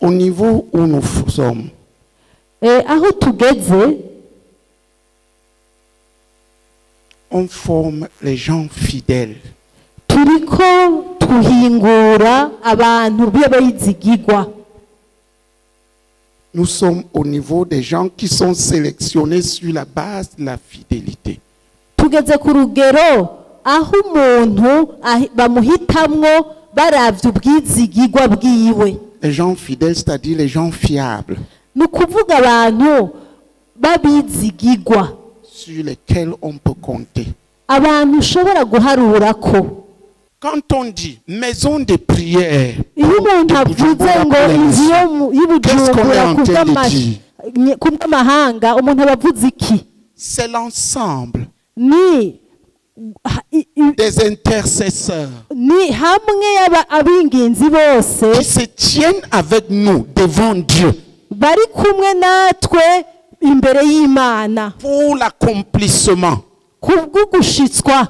Au niveau où nous sommes, aho tugeze on forme les gens fidèles. turiko tuhingura abantu b'abayizigirwa. Nous sommes au niveau des gens qui sont sélectionnés sur la base de la fidélité. Tugeze ku rugero aho umuntu bamuhitamwo baravye ubwizigirwa bwiwe. Les gens fidèles, c'est-à-dire les gens fiables, Nukuvuga abantu babizigirwa, sur lesquels on peut compter. abantu ushobora guharurako. Quand on dit maison de prière, Iyo umuntu avuze ngo inzu y'Ibujumbura kubw'amahanga, umuntu aba avuze iki? c'est l'ensemble Ni des intercesseurs ni hamwe ab'ingenzi bose qui se tiennent avec nous devant Dieu bari kumwe natwe imbere y'Imana pour l'accomplissement kubw'ugushitswa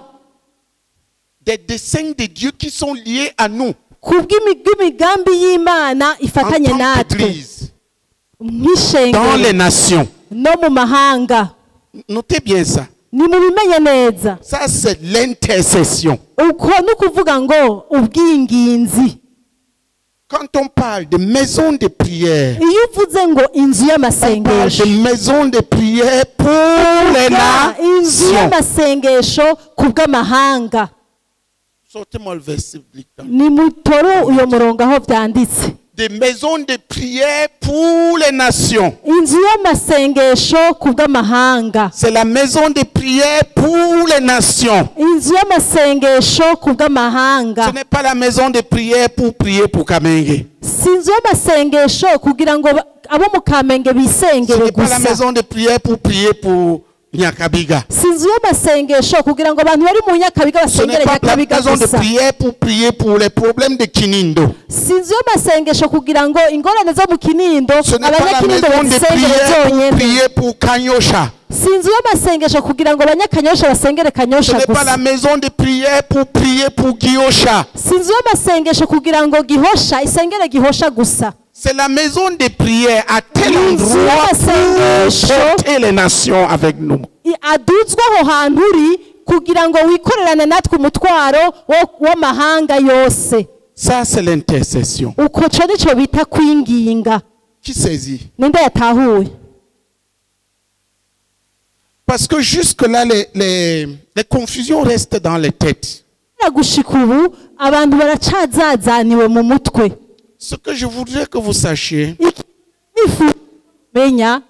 des desseins de Dieu qui sont liés à nous kubw'imigambi y'Imana en ifatanye tant natwe qu'Église, dans nk'ishengero les nations. no mu mahanga. Notez bien ça. Nimubimenye neza. Ça, c'est l'intercession. Uko nukuvuga ngo ubwinginzi. Quand on parle de maison de prière, Iyo uvuze ngo inzu on parle y'amasengesho, de maison de prière pour les inzu nations. y'amasengesho kubw'amahanga. Sortez-moi le verset biblique. Ni mutoro uyo murongo aho vyanditse. Des maisons de prière pour les nations. Inzu y'amasengesho kubw'amahanga. C'est la maison de prière pour les nations. Inzu y'amasengesho kubw'amahanga. Ce n'est pas la maison de prière pour prier pour Kamenge. Si inzu y'amasengesho kugira ngo abo mu Kamenge Ce bisengere n'est pas la gusa. maison de prière pour prier pour Nyakabiga. Si inzu y'amasengesho kugira ngo abantu bari mu Nyakabiga Ce n'est basengere pas la Nyakabiga maison de gusa. prière pour prier pour les problèmes de Kinindo. Si inzu y'amasengesho kugira ngo ingorane zo mu Kinindo Ce n'est pas la abanyakinindo maison de bazisengere prière pour zonyene. prier pour Kanyosha. Si inzu y'amasengesho kugira ngo abanyakanyosha basengere Ce Kanyosha n'est pas gusa. la maison de prière pour prier pour Giyosha. Si inzu y'amasengesho kugira ngo Gihosha isengere Gihosha gusa. C'est la maison de prière à tel Inzu endroit y'amasengesho pour porter les nations avec nous. aduzwa aho hantu uri kugira ngo wikorerane natwe umutwaro w'amahanga yose. Ça, c'est l'intercession. Uko co nico bita kwinginga. Qui saisit? Ninde yatahuye? Parce que jusque-là, les confusions restent dans les têtes. Gushika ubu abantu baracazazaniwe mu mutwe. Ce que je voudrais que vous sachiez, Menya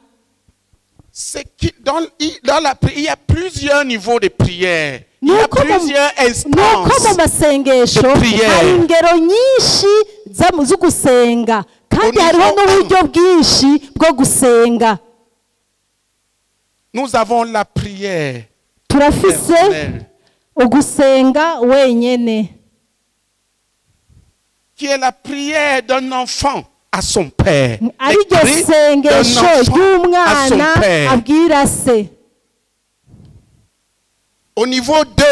c'est que dans la prière, il y a plusieurs niveaux de prière. Il y a nuko plusieurs mu instances. masengesho de prière. hari ingero nyinshi zo gusenga kandi Au hariho niveau n'uburyo bwinshi bwo gusenga. Nous avons la prière Turafise personnelle, ugusenga wenyene, qui est la prière d'un enfant à son père. ari Les ryo cris d'un sengesho enfant à ry'umwana son père. abwira se. Au niveau 2,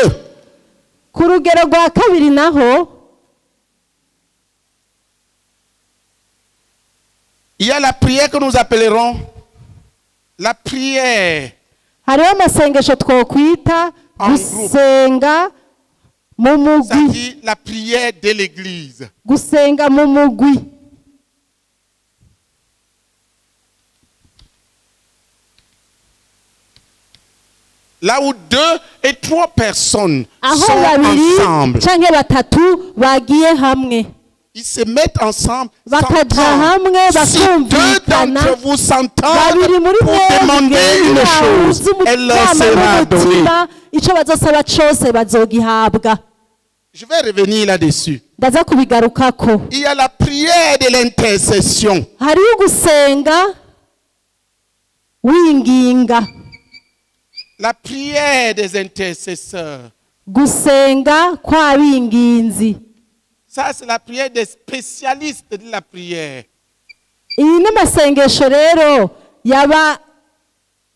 Ku rugero rwa kabiri naho il y a la prière que nous appellerons la prière hariho amasengesho twokwita En gusenga mu ça mugwi, dit la prière de l'église. gusenga mu mugwi. Là où 2 et 3 personnes Aho sont babiri ensemble. canke batatu bagiye hamwe Ils se mettent ensemble. bakaja s'entendent. hamwe Si 2 bakumvikana, d'entre vous s'entendent babiri muri pour demander une chose, elle leur sera donnée. umutima ico bazosaba cose bazogihabwa. Je vais revenir là-dessus. Ndaza kubigarukako. Il y a la prière de l'intercession. Hariho gusenga winginga, La prière des intercesseurs. gusenga kw'abinginzi. Ça, c'est la prière des spécialistes de la prière. Iyi n'amasengesho rero yaba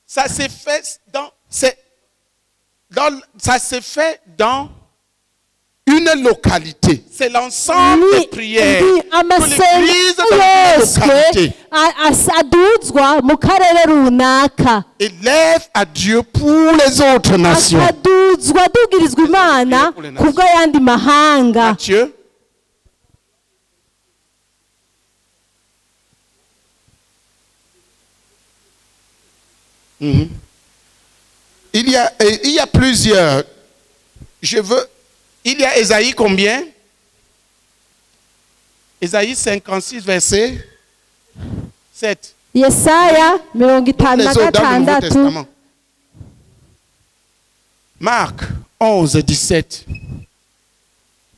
Ça se fait ça se fait dans une localité. C'est l'ensemble des prières que l'Église dans une localité aduzwa mu karere runaka élève à Dieu pour les autres nations. akaduzwa adugirizwa imana kubw'ayandi mahanga. Matthieu. Il y a plusieurs. Il y a Ésaïe combien? Ésaïe 56, verset 7. Yesaya 56. Marc 11, 17.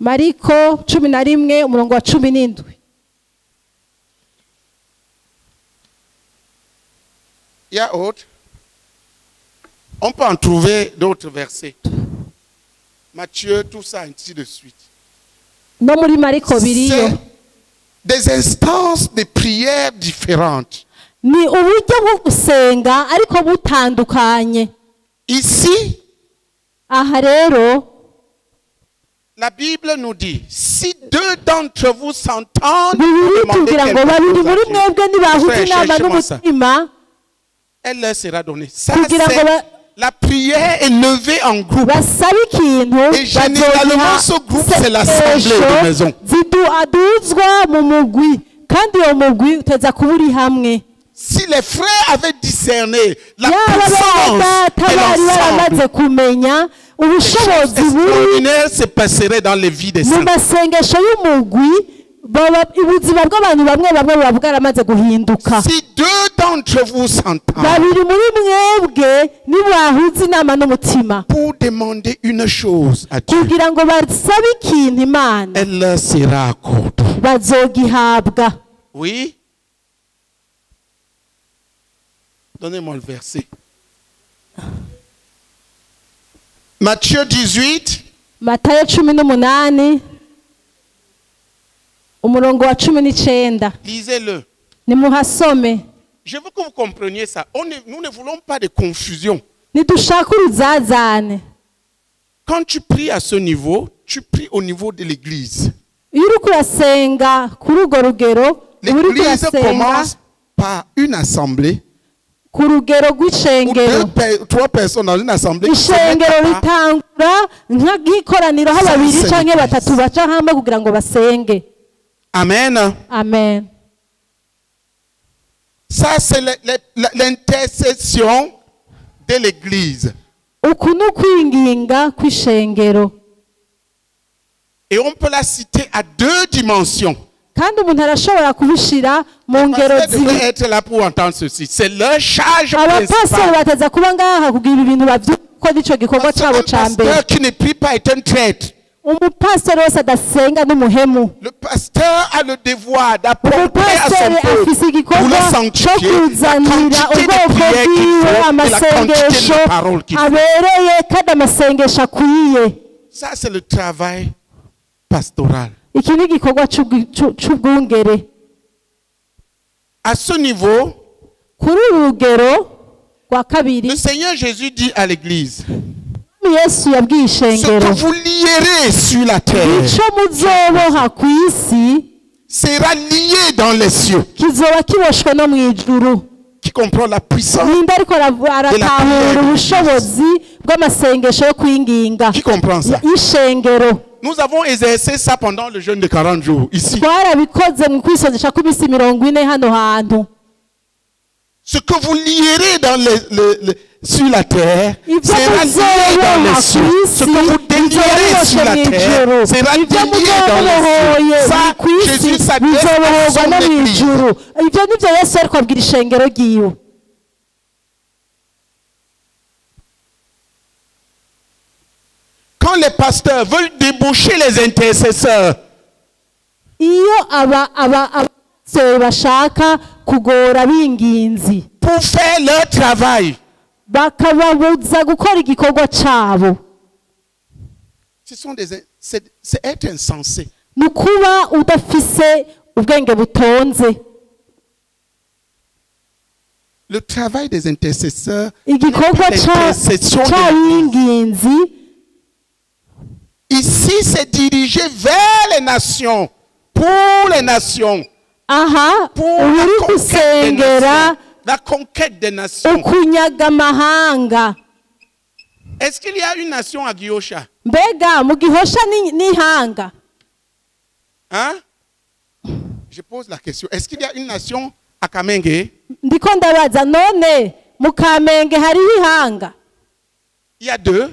Mariko 11 umurongo wa 17. Il y a autre. On peut en trouver d'autres versets. Matthieu, tout ça, ainsi de suite. No muri Mariko biriyo. C'est des instances de prières différentes. Ni uburyo bwo gusenga ariko butandukanye. Ici, Aha rero la Bible nous dit, si deux d'entre vous s'entendent, Bibiri demandez tubwira ngo quelque babiri chose à muri Dieu. mwebwe nibahuza Frère, inama cherche-moi ça. n'umutima Elle leur sera donnée. Ça, kugira ngo c'est la prière est levée en groupe. basabe ikintu Et généralement, ce groupe, c'est l'assemblée de maison. aduzwa mu mugwi kandi uwo mugwi uteza kuba uri hamwe. Si les frères avaient discerné la Yaba puissance data et bari baramaze l'ensemble, kumenya ubushobozi buri extraordinaire se passerait dans les vies des mu saints. masengesho y'umugwi, ubuzima bw'abantu bamwe bamwe buba bwaramaze guhinduka. Si deux d'entre vous s'entendent Babiri muri mwebwe nibahuza inama n'umutima pour demander une chose à Dieu, kugira ngo basabe ikintu Imana elle leur sera accordée. bazogihabwa. Oui? Donnez-moi le verset. Matthieu 18, Matayo 18 umurongo wa 19. lisez-le. Nimuhasome. Je veux que vous compreniez ça. Nous ne voulons pas de confusion. Nidushaka uruzazane. Quand tu pries à ce niveau, tu pries au niveau de l'église. Iyo uriko urasenga kuri urwo rugero, uba uriko L'église urasenga commence par une assemblée. ku rugero Ou rw'ishengero. trois personnes dans une assemblée. Ishengero ritangura nk'ikoraniro aho babiri canke batatu baca hamwe kugira ngo basenge. Amen. Amen. Ça, c'est l'intercession de l'église. Uku ni ukwinginga kw'ishengero. Et on peut la citer à deux dimensions. Kandi umuntu arashobora kubishira mu ngero Pasteur devrait zibiri. être là pour entendre ceci. C'est leur charge Abapastori principale. bateza kuba ngaha kugira ibintu bavyuko nico gikorwa Parce cabo qu'un ca mbere. pasteur qui ne prie pas est un traître. Umupastori wese adasenga n'umuhemu. Le pasteur a le devoir d'apporter à son Umupastori afise peuple pour igikorwa le co sanctifier la kuzanira quantité de ubwoko prières qu'il bwiwe faut et la quantité amasengesho de paroles qu'il faut. abereye kandi amasengesho akwiye. Ça, c'est le travail pastoral. Iki ni igikorwa c'ubwungere. À ce niveau, Kuri uru rugero rwa kabiri le Seigneur Jésus dit à l'église, Yesu yabwiye ce que ishengero vous lierez sur la terre ico muzoboha ku isi sera lié dans les cieux. kizoba kiboshwe no mw'ijuru. Qui comprend la puissance? Ninde ariko aratahura ubushobozi bw'amasengesho yo kwinginga Qui comprend ça? y'ishengero. Nous avons exercé ça pendant le jeûne de 40 jours, ici. Twarabikoze mu kwisozesha kw'imisi 40 hano hantu. Ce que vous lierez sur la terre Ibyo sera lié dans les muzoboha cieux. ku Ce isi que vous délierez sur la terre sera lié ibyo dans les muzobohoye cieux. Ça, ku isi Jésus s'adresse à bizobohorwa son no église. mw'ijuru. Ibyo nivyo Yesu ariko abwira ishengero ryiwe. Quand les pasteurs veulent déboucher les intercesseurs, Iyo abasore bashaka kugora binginzi pour faire leur travail, bakababuza gukora igikorwa cabo, c'est être insensé. ni ukuba udafise ubwenge butonze. Le travail des intercesseurs, Igikorwa l'intercession de c'abinginzi Ici, c'est dirigé vers les nations, pour les nations, aha pour uri gusengera la conquête des nations. ukunyaga amahanga. Est-ce qu'il y a une nation à Gihosha? Mbega mu Gihosha n'ihanga? Hein? Je pose la question. Est-ce qu'il y a une nation à Kamenge? Ndiko ndabaza none mu Kamenge hariho ihanga? Il y a deux.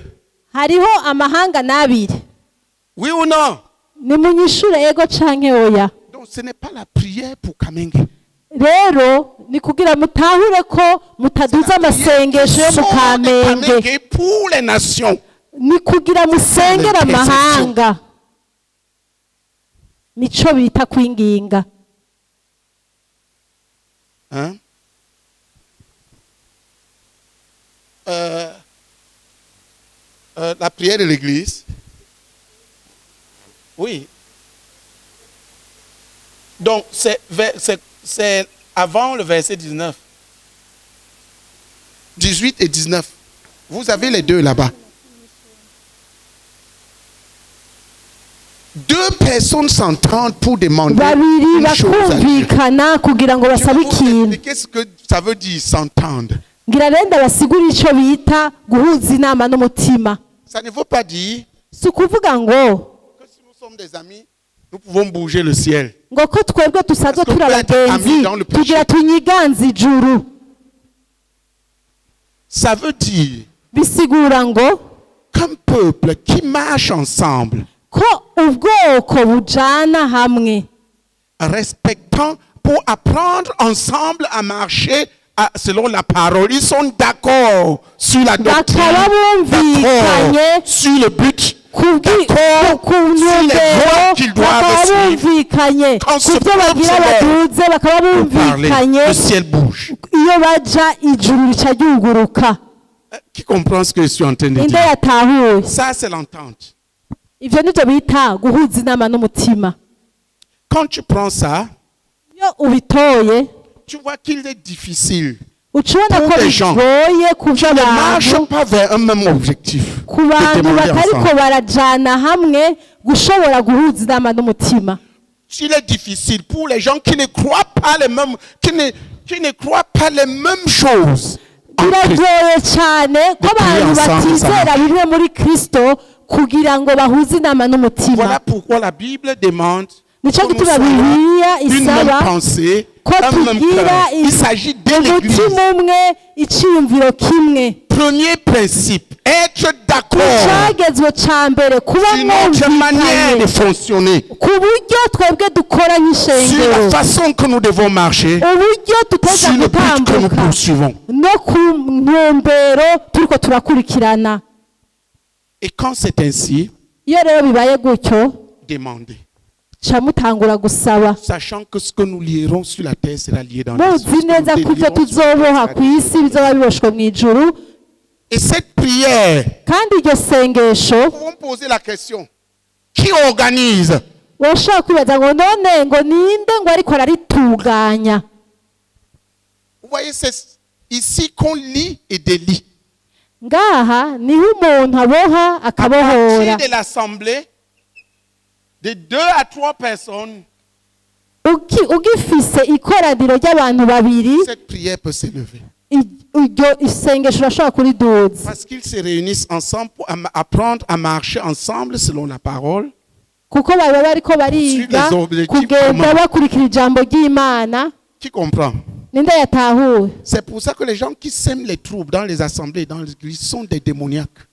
Hariho amahanga n'abiri. Oui ou non? Nimunyishure ego canke oya. Donc ce n'est pas la prière pour Kamenge. Rero ni kugira mutahure ko mutaduza amasengesho yo mu Kamenge. Pour les nations. Ni kugira musengera amahanga. Nico bita kwinginga. Hein? La prière de l'église. Oui. Donc, c'est avant le verset 19. 18 et 19. Vous avez les deux là-bas. Deux personnes s'entendent pour demander une chose à Dieu. Je vais vous expliquer ce que ça veut dire s'entendre. Ça ne veut pas dire que si nous sommes des amis, nous pouvons bouger le ciel. Ça veut dire qu'un peuple qui marche ensemble, respectant pour apprendre ensemble à marcher selon la parole, ils sont d'accord sur la doctrine, d'accord sur le but, d'accord sur les voies qu'ils doivent suivre. Quand ce peuple se parler, le ciel bouge. Qui comprend ce que je suis en train de dire? Ça, c'est l'entente. Quand tu prends ça, tu vois qu'il est difficile pour des gens qui ne marchent pas vers un même objectif de demander ensemble. Il est difficile pour les gens qui ne croient pas les mêmes, qui ne croient pas les mêmes choses. Voilà pourquoi la Bible demande que nous soyons une même pensée, un même cœur. Il s'agit de l'Église. Premier principe, être d'accord sur notre manière de fonctionner, sur la façon que nous devons marcher, sur le but que nous poursuivons. Et quand c'est ainsi, demandez. Sachant que ce que nous lierons sur la terre sera lié dans les cieux. Et cette prière, nous pouvons poser la question, qui organise? Vous voyez, c'est ici qu'on lit et délie. À partir de l'assemblée, de 2 à 3 personnes, cette prière peut s'élever. Parce qu'ils se réunissent ensemble pour apprendre à marcher ensemble selon la parole. Qui comprend? C'est pour ça que les gens qui sèment les troubles dans les assemblées, dans l'église, sont des démoniaques.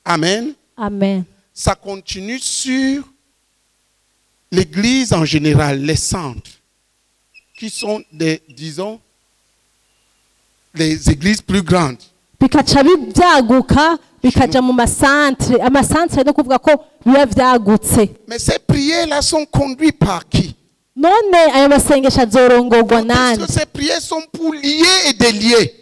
Amen. Amen. Ça continue sur l'église en général, les centres, qui sont des, disons, les églises plus grandes. Mais ces prières-là sont conduites par qui? Parce que ces prières sont pour lier et délier.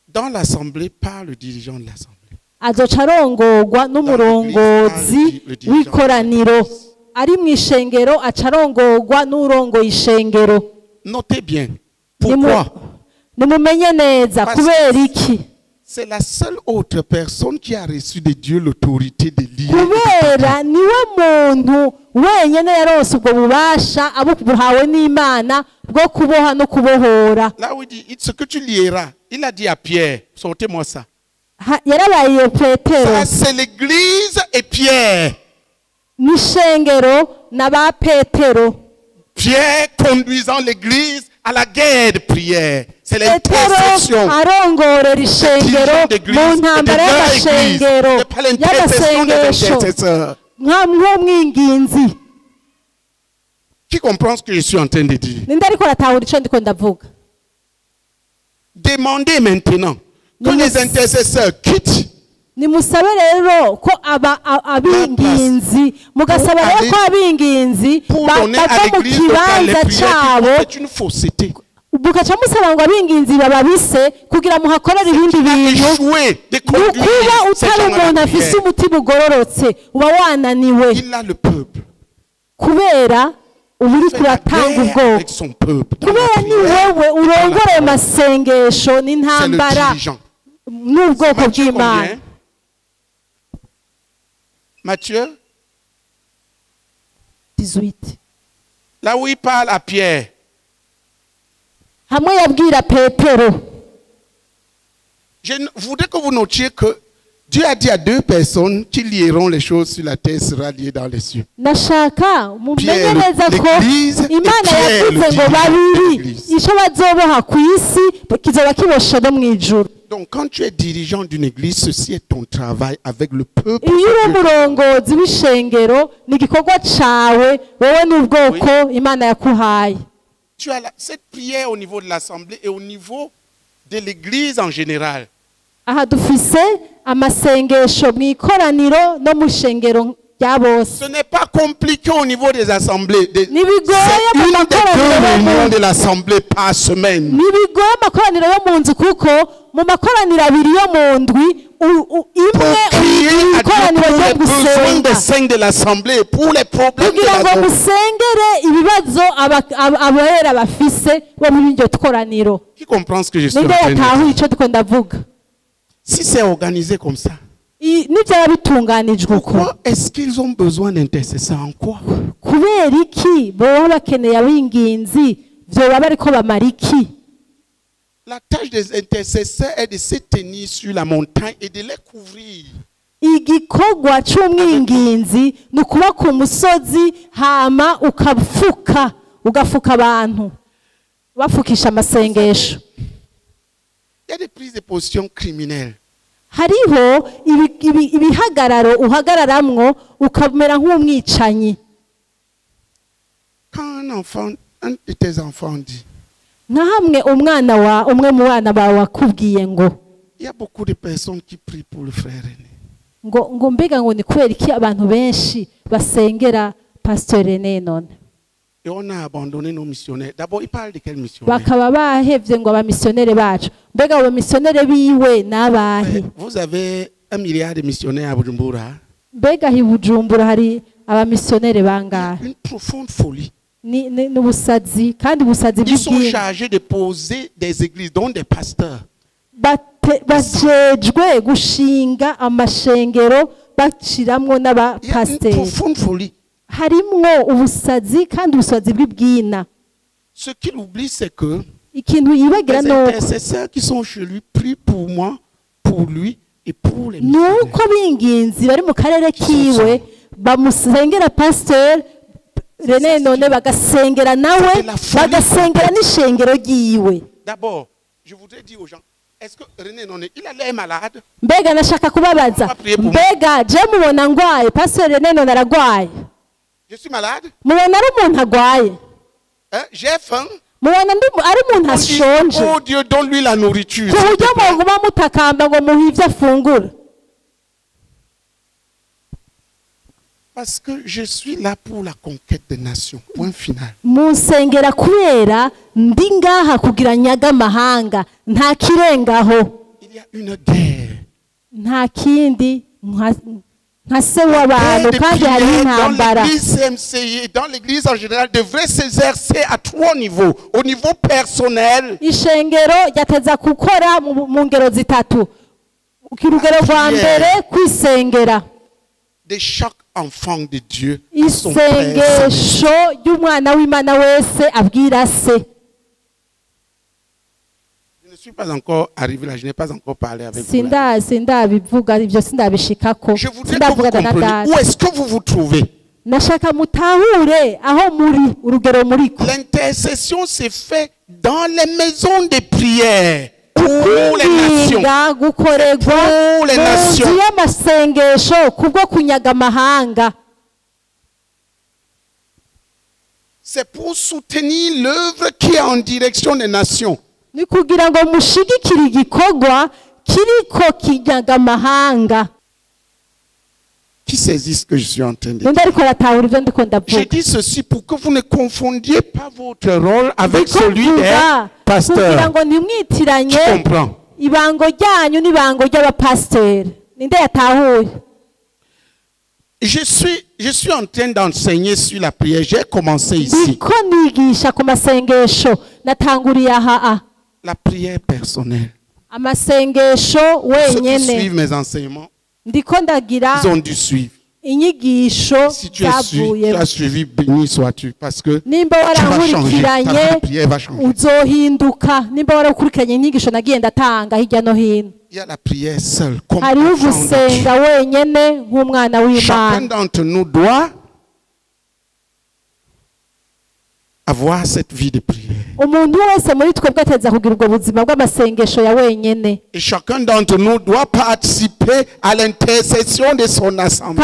Dans l'assemblée, par le dirigeant de l'assemblée. azoca arongorwa n'umurongozi w'ikoraniro ari mu ishengero aca arongorwa n'urongoye ishengero. Notez bien. Pourquoi? Nimumenye neza kubera iki? C'est la seule autre personne qui a reçu de Dieu l'autorité de lier. Kubera niwe muntu wenyene yaronse ubwo bubasha abuhawe n'Imana bwo kuboha no kubohora. Là où il dit ce que tu lieras, il a dit à Pierre, sortez-moi ça. Yarabaye Petero. Ça c'est l'église et Pierre. Nishengero na ba Petero. Pierre conduisant l'église à la guerre de prière. C'est l'intercession. Arongorera ishengero mu ntambara y'amashengero y'amasengesho mw'umwinginzi. Qui comprend ce que je suis en train de dire? Ninde ariko aratahura ico ndiko ndavuga? Demandez maintenant que les intercesseurs quittent. Nimusabe rero ko abinginzi mugasaba rero ko abinginzi bava mu kibanza cabo. C'est une fausseté. Bukaca musaba ngo abinginzi bababise kugira muhakorera ibindi bintu. Kuba utari umuntu afise umutima ugororotse uba wananiwe. Il a le peuple. Kubera uburi kuratanga ubwoko. Kubera ni wewe urongore amasengesho n'intambara n'ubwoko bw'Imana. Matthieu 18. Là où il parle à Pierre. Hamwe yabwira Petero. Je voudrais que vous notiez que Dieu a dit à deux personnes qui lieront les choses sur la terre sera lié dans les cieux. Nashaka mumenye neza ko Imana yavuze ngo babiri ico bazoboha ku isi kizoba kiboshe no mw'ijuru. Donc quand tu es dirigeant d'une église, ceci est ton travail avec le peuple. Iyo uri umurongozi w'ishengero ni igikorwa cawe wowe n'ubwoko Imana yakuhaye. Tu as cette prière au niveau de l'assemblée et au niveau de l'église en général. Aha dufise amasengesho mw'ikoraniro no mu shengero rya bose. Ce n'est pas compliqué au niveau des assemblées. C'est une des 2 réunions de l'assemblée par semaine. Nibigoye amakoraniro yo mu nzu kuko mu makoraniro abiri yo mu ndwi imwe ikoraniro ryo gusenga. Des saints de l'assemblée pour les problèmes de la ngo musengere ibibazo abahera bafise bo muri iryo koraniro. Qui comprend ce que je suis en train de dire? Ico ndiko ndavuga. Si c'est organisé comme ça, pourquoi est-ce qu'ils ont besoin d'intercesseurs en quoi? Kubera iki boba bakeneye abinginzi vyoba bariko bamara iki? La tâche des intercesseurs est de se tenir sur la montagne et de les couvrir. Igikorwa c'umwinginzi ni ukuba ku musozi hama ugafuka abantu bafukisha amasengesho. Il y a des prises de position criminelles. Hariho ibihagararo uhagararamwo ukamera nk'umwicanyi. Quand un de tes enfants dit, nka hamwe umwe mu bana bawe wakubwiye ngo, il y a beaucoup de personnes qui prient pour le frère René. ngo mbega ngo ni kubera iki abantu benshi basengera Pasteur René none? Et on a abandonné nos missionnaires. D'abord, il parle de quels missionnaires? Bakaba bahevye ngo abamissionnaire bacu. Mbega abamissionnaire biwe nabahe? Vous avez 1 milliard de missionnaires à Bujumbura. Mbega hi Bujumbura hari abamissionnaire bangahe? Une profonde folie. N'ubusazi kandi ubusazi ils sont chargés de poser des églises, dont des pasteurs. Bajejwe gushinga amashengero baciramwo n'abapasteri. Il y a une profonde folie. Harimwo ubusazi kandi ubusazi bw'ibwina. Ce qu'il oublie, c'est que ikintu yibagira les intercesseurs qui sont chez lui prient pour moi, pour lui et pour les missionnaires. Nuko binginzi bari mu karere kiwe bamusengera Pasteur René none bagasengera nawe bagasengera n'ishengero ryiwe. D'abord, je voudrais dire aux gens, est-ce que René none il a l'air malade? Mbega nashaka kubabaza. Mbega je mubona ngwaye Pasteur René none aragwaye? Je suis malade? Mubona ari umuntu agwaye? J'ai faim? Mubona ari umuntu ashonje? Oh Dieu, donne-lui la nourriture. Kuburyo muguma mutakamba ngo muhe ivyo afungura. Parce que je suis là pour la conquête des nations. Point final. Munsengera kubera ndi ngaha kugira nyaga amahanga nta kirengaho. Il y a une guerre nta kindi nka se w'abantu kandi hari intambara. Dans l'église en général devrait s'exercer à 3 niveaux. Au niveau personnel, ishengero ryateza gukora mu ngero zitatu. Urugero rwa mbere kwisengera de chaque enfant de Dieu, isengesho ry'umwana w'Imana wese abwira se. Je ne suis pas encore arrivé là, je n'ai pas encore parlé avec vous. Sindabivuga ibyo sindabishikako. Je voudrais que vous compreniez où est-ce que vous vous trouvez. Nashaka mutahure aho muri urugero muriko. L'intercession se fait dans les maisons de prière pour les nations. Gukorerwa les nations. Mu y'amasengesho kubwo kunyaga amahanga. C'est pour soutenir l'œuvre qui est en direction des nations. Ni kugira ngo mushigikire igikorwa kiriko kinyaga amahanga. Qui saisit ce que je suis en train de dire? Je dis ceci pour que vous ne confondiez pas votre rôle avec celui d'un pasteur. Tu comprends? Je suis en train d'enseigner sur la prière. J'ai commencé ici. La prière personnelle. Ceux qui suivent mes enseignements, ils ont dû suivre. Si tu as suivi, béni sois-tu, parce que tu vas changer, ta prière va changer. Il y a la prière seule, comme chacun d'entre nous doit avoir cette vie de prière. Et chacun d'entre nous doit participer à l'intercession de son assemblée.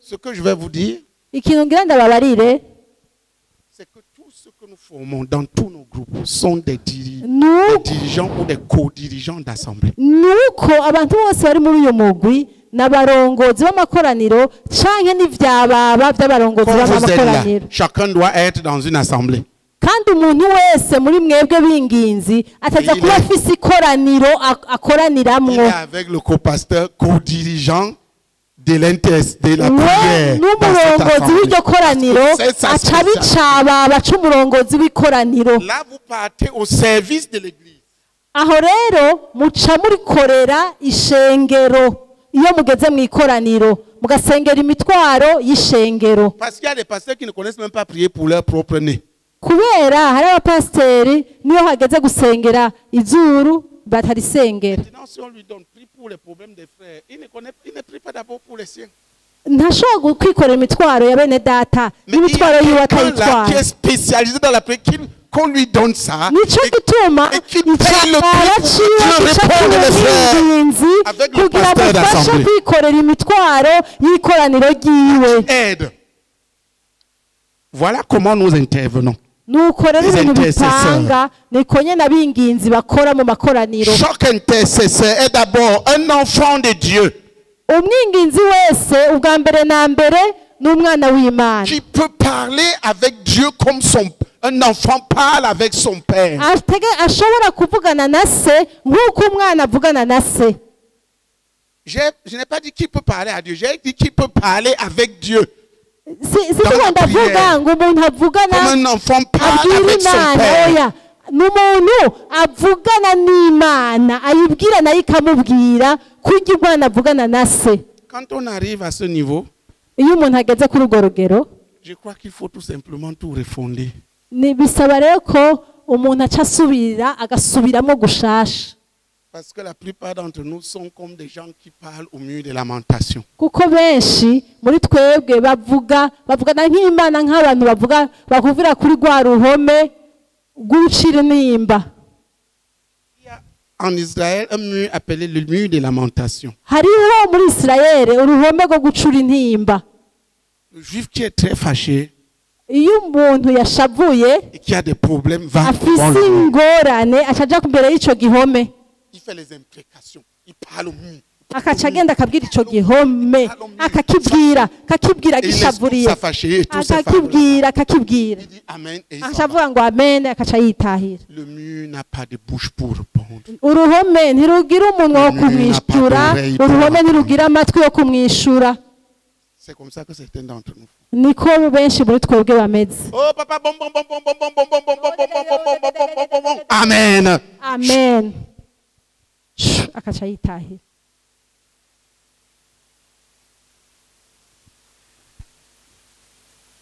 Ce que je vais vous dire, c'est que tout ce que nous formons dans tous nos groupes sont des dirigeants ou des co-dirigeants d'assemblée. Chacun doit être dans une assemblée. Il est avec le co-pasteur, co-dirigeant de la prière. Là, vous partez au service de l'église. Parce qu'il y a des pasteurs qui ne connaissent même pas prier pour leur propre nez. Maintenant, si on lui donne prie pour les problèmes des frères, il ne prie pas d'abord pour les siens. Mais il y a quelqu'un qui est spécialisé dans la prière, qu'on lui donne ça, et qui paye le prix pour répondre les frères avec le pasteur d'assemblée. Aide. Voilà comment nous intervenons. Chaque intercesseur est d'abord un enfant de Dieu qui peut parler avec Dieu comme un enfant parle avec son père. Je n'ai pas dit qu'il peut parler à Dieu, j'ai dit qu'il peut parler avec Dieu. Comme un enfant parle avec son père. Quand on arrive à ce niveau, je crois qu'il faut tout simplement tout refonder. Parce que la plupart d'entre nous sont comme des gens qui parlent au mur de lamentation. Il y a en Israël un mur appelé le mur de lamentation. Le juif qui est très fâché et qui a des problèmes va devant le mur. Il fait les imprécations. Il parle au mur. Il akaca agenda akabwira ico gihome akakibwira gishavuriye akakibwira Il dit Amen et il akaca s'en va. avuga ngo amen akaca yitahira. Le mur n'a pas de bouche pour répondre. Uruhome ntirugira umunwa wo kumwishura, uruhome ntirugira amatwi yo kumwishura. C'est comme ça que certains d'entre nous font. Niko benshi muri twebwe bameze. Oh papa, bon, bon, bon, bon, bon, bon, bon, bon, bon, bon, bon, bon, bon, bon, bon, bon, bon, bon. Amen. Amen. Akaca yitahira.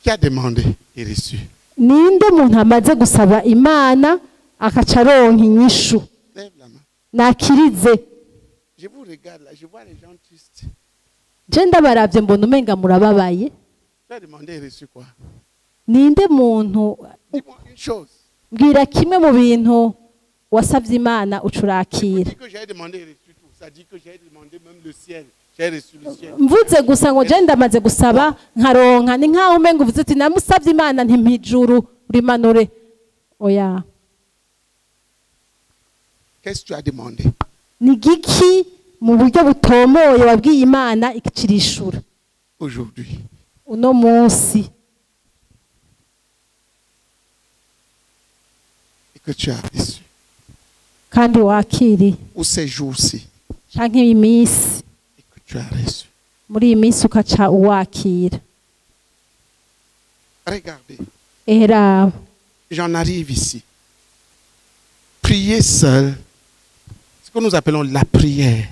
Qui a demandé et reçu? Ninde muntu amaze gusaba Imana akaca aronka inyishu? Lève la main. Nakirize. Je vous regarde là, je vois les gens tristes. Je ndabaravye mbona umenga murababaye. Tu as demandé et reçu quoi? Ninde muntu Dis-moi une chose. mbwira kimwe mu bintu wasavye Imana Tu ucurakira. dis que j'ai demandé et reçu tout. Ça dit que j'ai demandé même le ciel. J'ai reçu le ciel. Mvuze gusa ngo je ndamaze gusaba nkaronka ni nkaho umenga uvuze uti namusavye Imana ntimpijuru rimanure. Oya. Qu'est-ce que tu as demandé? Ni giki mu buryo butomoye wabwiye Imana ikicirishura Aujourd'hui. uno munsi Et que tu as reçu. kandi wakiri Ou ces jours-ci. canke iyi minsi Et que tu as reçu. muri iyi minsi ukaca uwakira. Regardez. Era J'en arrive ici. Prier seul. Ce que nous appelons la prière.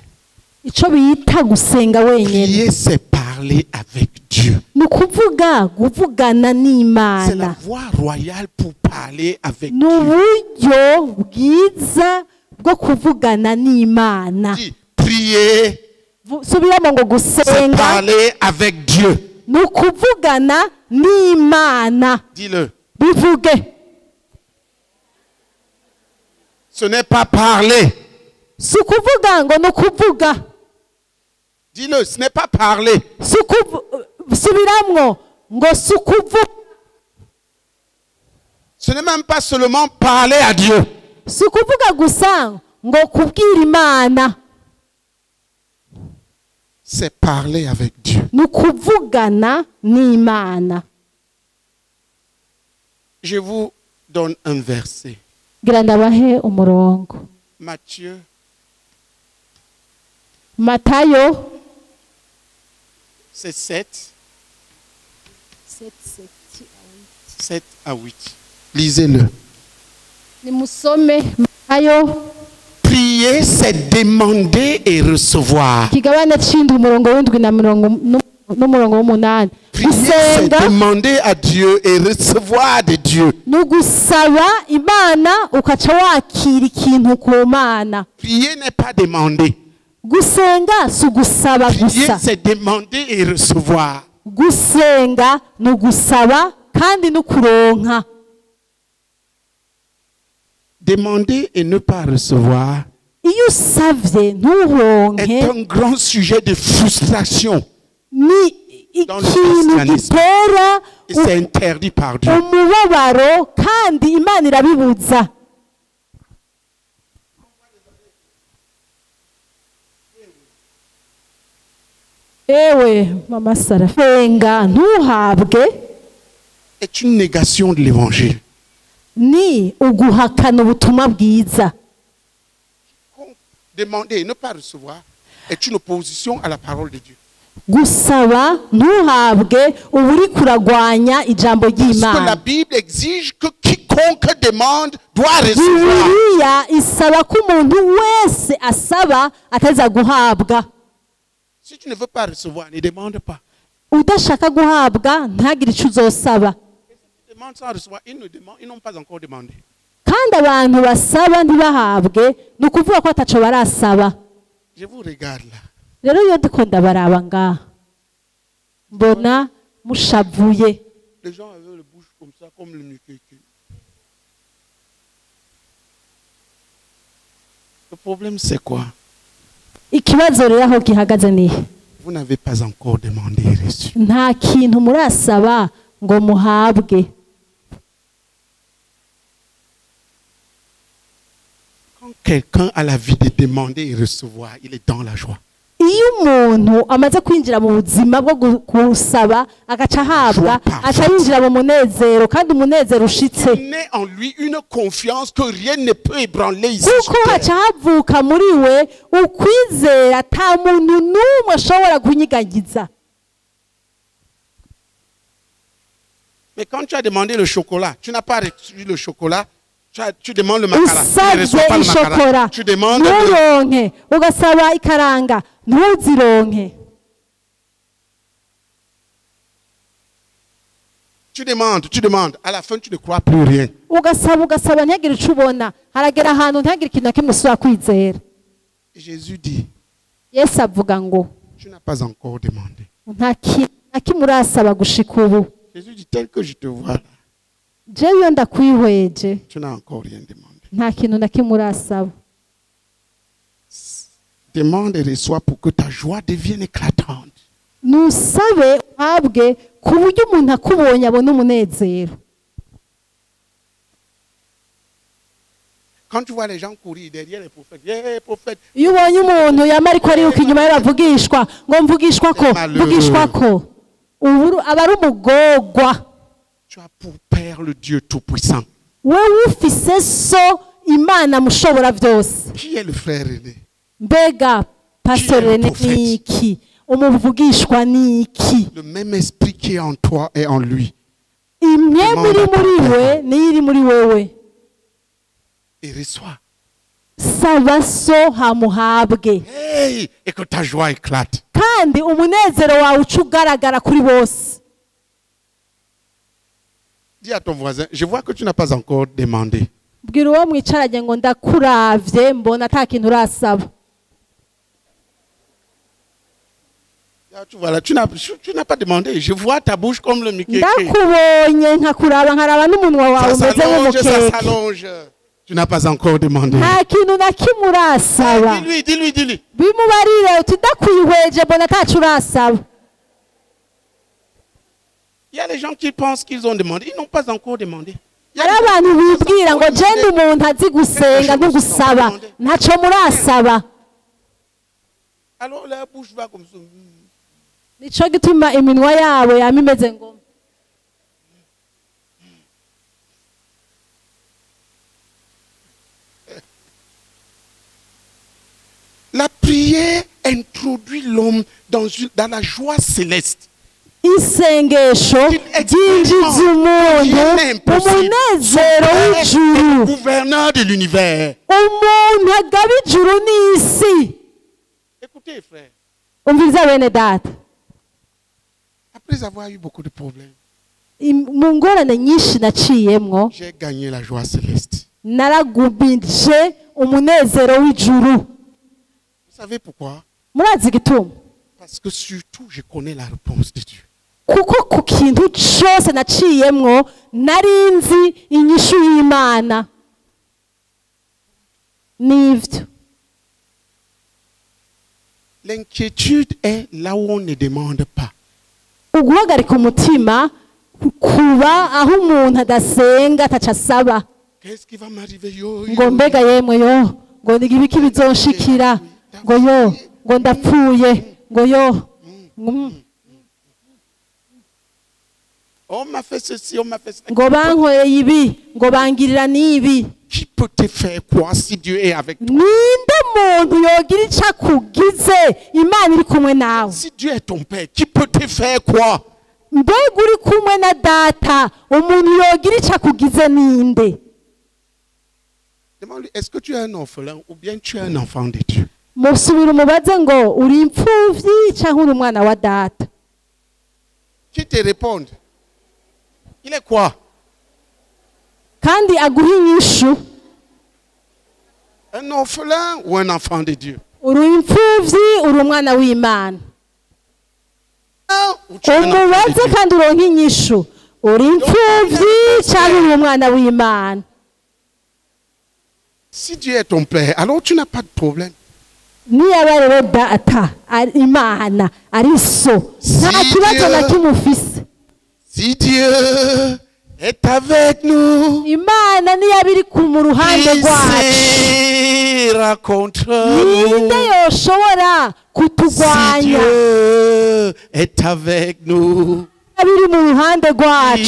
ico bita gusenga wenyene Prier, c'est parler avec Dieu. ni kuvugana C'est la n'Imana, voie royale pour parler avec ni Dieu. uburyo bwiza bwo kuvugana n'Imana. Dis, prier, Subiramo ngo c'est gusenga parler avec Dieu. ni ukuvugana n'Imana. Dis-le. Bivuge. Ce n'est pas parler. Si ukuvuga ngo ni ukuvuga. Dis-le, ce n'est pas parler. Subiramwo ngo si ukuvuga. Ce n'est même pas seulement parler à Dieu. Si ukuvuga gusa ngo kubwira Imana. C'est parler avec Dieu. Ni ukuvugana n'Imana. Je vous donne un verset. Gira ndabahe umurongo. Matthieu, Matayo c'est 7 à 8. Lisez-le. nimusome Matayo Prier, c'est demander et recevoir. kigabane c'indwi umurongo w'indwi na n'umurongo w'umunani. Prier, c'est Gusenga demander à Dieu et recevoir de Dieu. ni ugusaba Imana ukaca wakira ikintu ku Mana. Prier n'est pas demander. Gusenga si ugusaba Prier, gusa. c'est demander et recevoir. Gusenga ni ugusaba kandi no kuronka. Demander et ne pas recevoir Iyo usavye est nturonke un grand sujet de frustration. ni Dans le ikintu christianisme. gitera Et c'est interdit par Dieu. umubabaro kandi Imana irabibuza. Ewe mama Sara, senga ntuhabwe Est une négation de l'évangile. ni uguhakana ubutumwa bwiza. Demander et ne pas recevoir est une opposition à la parole de Dieu. Gusaba ntuhabwe uba uri kuragwanya ijambo Parce que la ry'Imana. Bible exige que quiconque demande doit recevoir. Bibiliya isaba ko umuntu wese asaba ateza guhabwa. Si tu ne veux pas recevoir, ne demande pas. Udashaka guhabwa ntagire icyo uzosaba. Demande sans recevoir, ils n'ont pas encore demandé. Kandi abantu basaba ntibahabwe ni ukuvuga ko ataco barasaba. Je vous regarde là. Rero iyo ndiko ndabaraba ngaha mbona mushavuye. Les gens avaient le bouche comme ça, comme le nukéké. Le problème c'est quoi? Ikibazo rero aho gihagaze nihe? Vous n'avez pas encore demandé et reçu. Nta kintu murasaba ngo muhabwe. Quand quelqu'un a la vie de demander et recevoir, il est dans la joie. iyo umuntu amaze kwinjira mu buzima bwo gusaba agaca ahabwa aca yinjira mu munezero kandi umunezero ushitse en lui une confiance que rien ne peut ébranler ici kuko haca havuka muri we ukwizera ata muntu n'umwe ashobora kunyiganyiza. Mais quand tu as demandé le chocolat, tu n'as pas reçu le chocolat, tu demandes le macara, tu ne reçois pas le macara, tu demandes nturonke ugasaba ikaranga ntuzironke. Tu demandes, à la fin tu ne crois plus rien. ugasaba ntihagire ico ubona haragera ahantu ntihagire ikintu na kimwe usubira kwizera. Jésus dit, Yesu avuga ngo tu n'as pas encore demandé. nta kintu na kimwe urasaba gushika ubu. Jésus dit, tel que je te vois là, jewe iyo ndakwihweje tu n'as encore rien demandé. nta kintu na kimwe urasaba. Demande et reçois pour que ta joie devienne éclatante. Nusabe uhabwe ku buryo umuntu akubonye abona umunezero. Quand tu vois les gens courir derrière les prophètes, yeah, prophète. Iyo ubonye umuntu yama ariko ariruka inyuma y'abavugishwa ngo mvugishwa ko ubu aba ari umugorwa. Tu as pour père le Dieu tout-puissant. Wewe ufise so Imana mushobora byose. Qui est le frère aîné? Mbega Pastor René ni iki? Umuvugishwa ni iki? Le même esprit qui est en toi et en lui. Imwe muri we ni iri muri wewe. Et reçois. Saba so hamuhabwe. Hey, et que ta joie éclate. Kandi umunezero wawe ucugaragara kuri bose. Dis à ton voisin, je vois que tu n'as pas encore demandé. Bwira uwo mwicaranye ngo ndakuravye mbona ata kintu urasaba. Tu vois là, tu n'as pas demandé. Je vois ta bouche comme le Mickey. Ndakubonye nkakuraba nkaraba n'umunwa wawe umeze nk'umukeke. Ça s'allonge. Tu n'as pas encore demandé. Nta kintu na kimwe urasaba. Dis-lui. Bimubarire uti ndakwihweje mbona atacu urasaba. Il y a des gens qui pensent qu'ils ont demandé. Ils n'ont pas encore demandé. Hari abantu bibwira ngo jende umuntu azi gusenga no gusaba ntaco murasaba. Alors la bouche va comme ça. Nico gituma iminwa yabo yamimeze ngo la prière introduit l'homme dans la joie céleste. Isengesho ryinjiza umuntu umunezero w'ijuru. Gouverneur de l'univers. Umuntu agaba ijuru n'isi. Écoutez frère. Umviriza bene data. Après avoir eu beaucoup de problèmes, mu ngorane nyinshi naciyemwo j'ai gagné la joie céleste. Naragubije umunezero w'ijuru. Vous savez pourquoi? Murazi igituma? Parce que surtout je connais la réponse de Dieu. Kuko ku kintu cyose naciyemwo narinzi inyishu y'Imana. Nivyo. L'inquiétude est là où on ne demande pas. Uguhagarika umutima kuba aho umuntu adasenga ataca asaba. Qu'est-ce qui va m'arriver yo? Ngo mbega yemwe yo, ngo ibiki bizonshikira, ngo yo, ngo ndapfuye, ngo yo. On m'a fait ceci, on m'a fait cela. Ngo bankoreye ibi, ngo bangirira nibi. Qui peut te faire quoi si Dieu est avec toi? Ninde muntu yogira ico akugize Imana iri kumwe nawe? Si Dieu est ton père, qui peut te faire quoi? Mbega uri kumwe na data umuntu yogira ico akugize ninde? Demande-lui, est-ce que tu es un orphelin ou bien tu es un enfant de Dieu? Musubira umubaze ngo uri impfuvyi canke uri umwana wa data? Qui te réponde? Il est quoi? Kandi aguha inyishu. Un orphelin ou un enfant de Dieu? Uri impfuvyi uri umwana w'Imana. Umubaze kandi uronka inyishu. Uri impfuvyi canke uri umwana w'Imana? Si Dieu est ton père, alors tu n'as pas de problème. Niyaba rero data Imana ari so nta kibazo na kimwe ufise. Si Dieu est avec nous, Imana niyaba iri ku mu ruhande rwacu ira contre ninde nous? yoshobora Si kutugwanya Dieu est avec nous, biri mu ruhande qui rwacu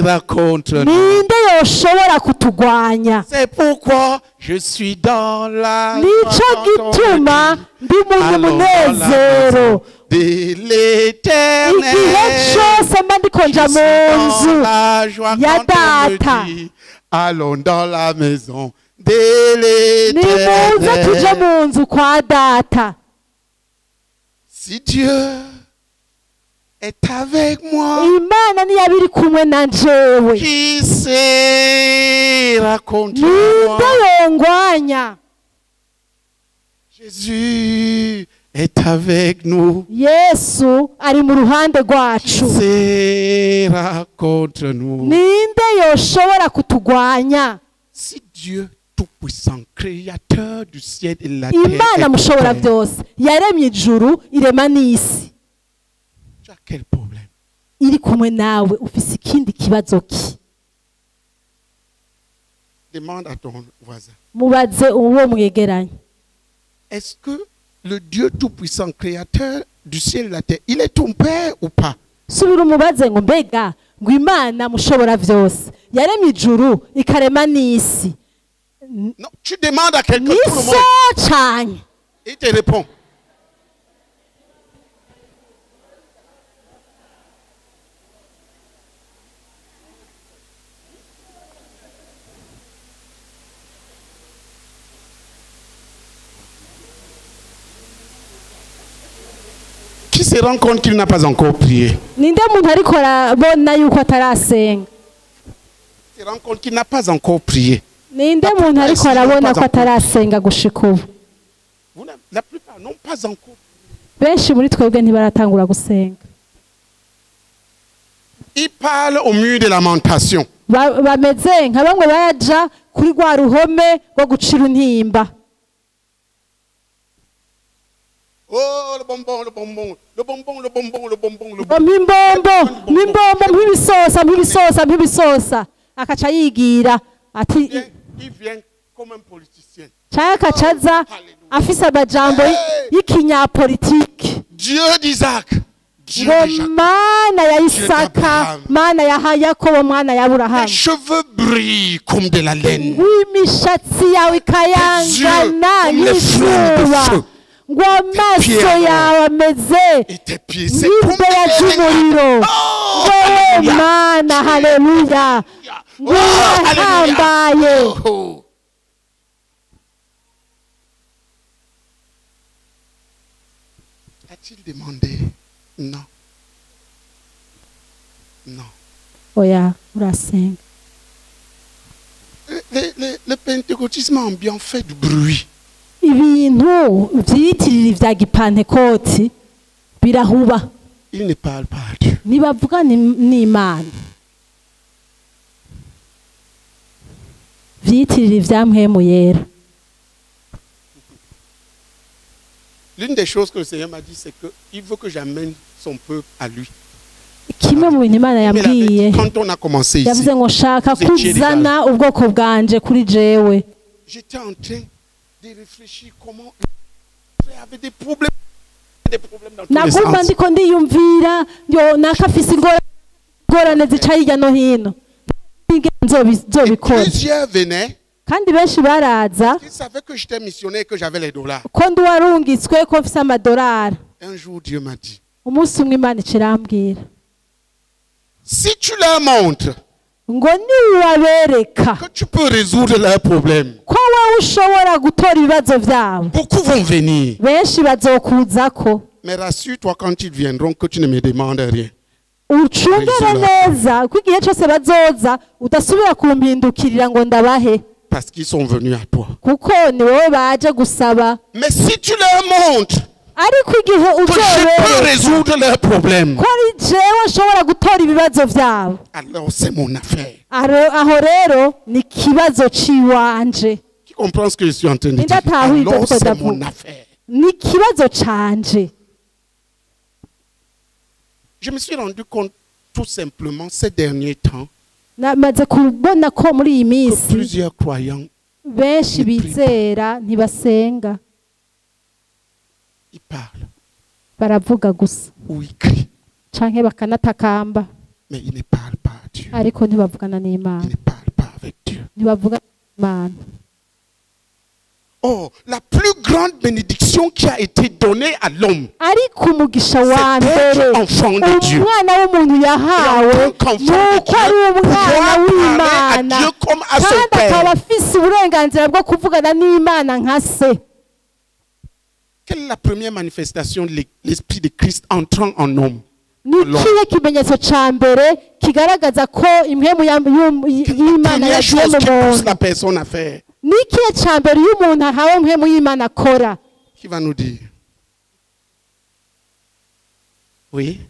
sera contre nous? ninde yoshobora kutugwanya C'est pourquoi je suis dans la nico joie gituma ndi mu Allons dans la munezero maison de l'Éternel. igihe cyose mba ndikonja mu nzu Dans la joie ya quand on me data. dit, allons dans la maison de nimuze tuje l'Éternel. mu nzu kwa data Si Dieu est avec moi, imana niyo biri kumwe na jewe qui sera contre ninde moi? yongwanya Jésus est avec nous, yesu ari mu ruhande qui rwacu sera contre nous? ninde yoshobora kutugwanya Si Dieu Tout-Puissant, Créateur du ciel et de la terre, imana est mushobora pour toi, byose yaremye ijuru irema n'isi tu as quel problème? iri kumwe nawe ufise ikindi kibazo ki Demande à ton voisin. mubaze uwo mwegeranye Est-ce que le Dieu Tout-Puissant, Créateur du ciel et de la terre, il est ton Père ou pas? subira umubaze ngo mbega ngo imana mushobora byose yaremye ijuru ikarema n'isi Non, tu demandes à quelqu'un, ni tout le so monde, cyane et il te répond. Qui se rend compte qu'il n'a pas encore prié? ninde muntu ariko arabona yuko atarasenga Qui se rend compte qu'il n'a pas encore prié? ninde muntu ariko arabona ko atarasenga gushika ubu La plupart n'ont pas encore. benshi muri twebwe ntibaratangura gusenga Il parle au mur de lamentation. bameze nka bamwe baja kuri rwa ruhome rwo gucira intimba Oh, le bonbon, le bonbon, le bonbon, le bonbon, le bonbon, le ngo bonbon. mpimbombo mpibisosa akaca yigira ati Il vient comme un politicien. cyangwa akaca aza afise amajambo y'ikinyapolitike Dieu d'Isaac, Dieu ngo de Jacob. mana ya isaka d'Abraham. mana ya yakobo mana ya Tes aburahamu cheveux brillent comme de la laine. w'imishatsi yawe ikayangana comme les flammes de nk'izuba feu. ngo amaso pierres yawe ameze Et tes pieds, c'est nk'imbeya z'umuriro Oh, wowe alléluia. mana haleluya ngo urahambaye Oh. A-t-il demandé? Non. Non. oya urasenga Le pentecôtisme a bien fait du bruit. ibintu byiyitirira ibya gipantekoti birahuba Il ne parle pas à Dieu. ntibavuga n'imana byiyitirira ibya mpwemu yera L'une des choses que le Seigneur m'a dit, c'est qu'il veut que j'amène son peuple à lui. kimwe mu bintu imana Mais yambwiye quand on a commencé ici, yavuze ngo nshaka kuzana ubwoko bwanje kuri jewe j'étais en train de réfléchir comment il avait des problèmes dans tous les nagomba sens. ndiko ndiyumvira yo nakafise ingorane zica hirya no hino nzobikora Plusieurs venaient, kandi benshi baraza ils savaient que j'étais missionnaire et que j'avais les dollars. ko ndi warungitswe ko mfise amadolari Un jour, Dieu m'a dit, umunsi umwe imana icirambwira si tu leur montres ngo niwabereka que tu peux résoudre leurs problèmes, ko wowe ushobora gutora ibibazo byabo beaucoup vont venir. benshi bazokuzako Mais rassure-toi quand ils viendront que tu ne me demandes rien. ucungere neza ko igihe cyose bazoza udasubira kumpindukirira ngo ndabahe Parce qu'ils sont venus à toi. kuko ni wowe baje gusaba Mais si tu leur montres ariko igihe que je peux uzobereka résoudre leurs problèmes, ko ari jewe nshobora gutora ibibazo byabo alors c'est mon affaire. aho rero ni ikibazo ciwanje Qui comprend ce que je suis en train de dire? Ndatahuye ibyo Alors c'est ndavuga. mon affaire. ni ikibazo canje Je me suis rendu compte tout simplement ces derniers temps namaze kubona ko muri iyi que minsi plusieurs croyants benshi bizera ntibasenga. Ils parlent. Baravuga gusa. Ou ils crient. Canke bakanatakamba. Mais ils ne parlent pas à Dieu. Ariko ntibavugana n'Imana. Ils ne parlent pas avec Dieu. Ntibavugana n'Imana. Oh, la plus grande bénédiction qui a été donnée à l'homme, ariko umugisha wa mbere umwana w'umuntu yahawe nuko ari umwana w'Imana kandi akaba afise uburenganzira bwo kuvugana n'Imana nka se. Quelle est la première manifestation de l'Esprit de Christ entrant en homme? Ni kihe kimenyetso ca mbere kigaragaza ko impwemu y'Imana yagiye mu muntu? La personne à faire. Ni kihe ca mbere iyo umuntu ahawe impwemu y'Imana akora? Qui va nous dire? Oui.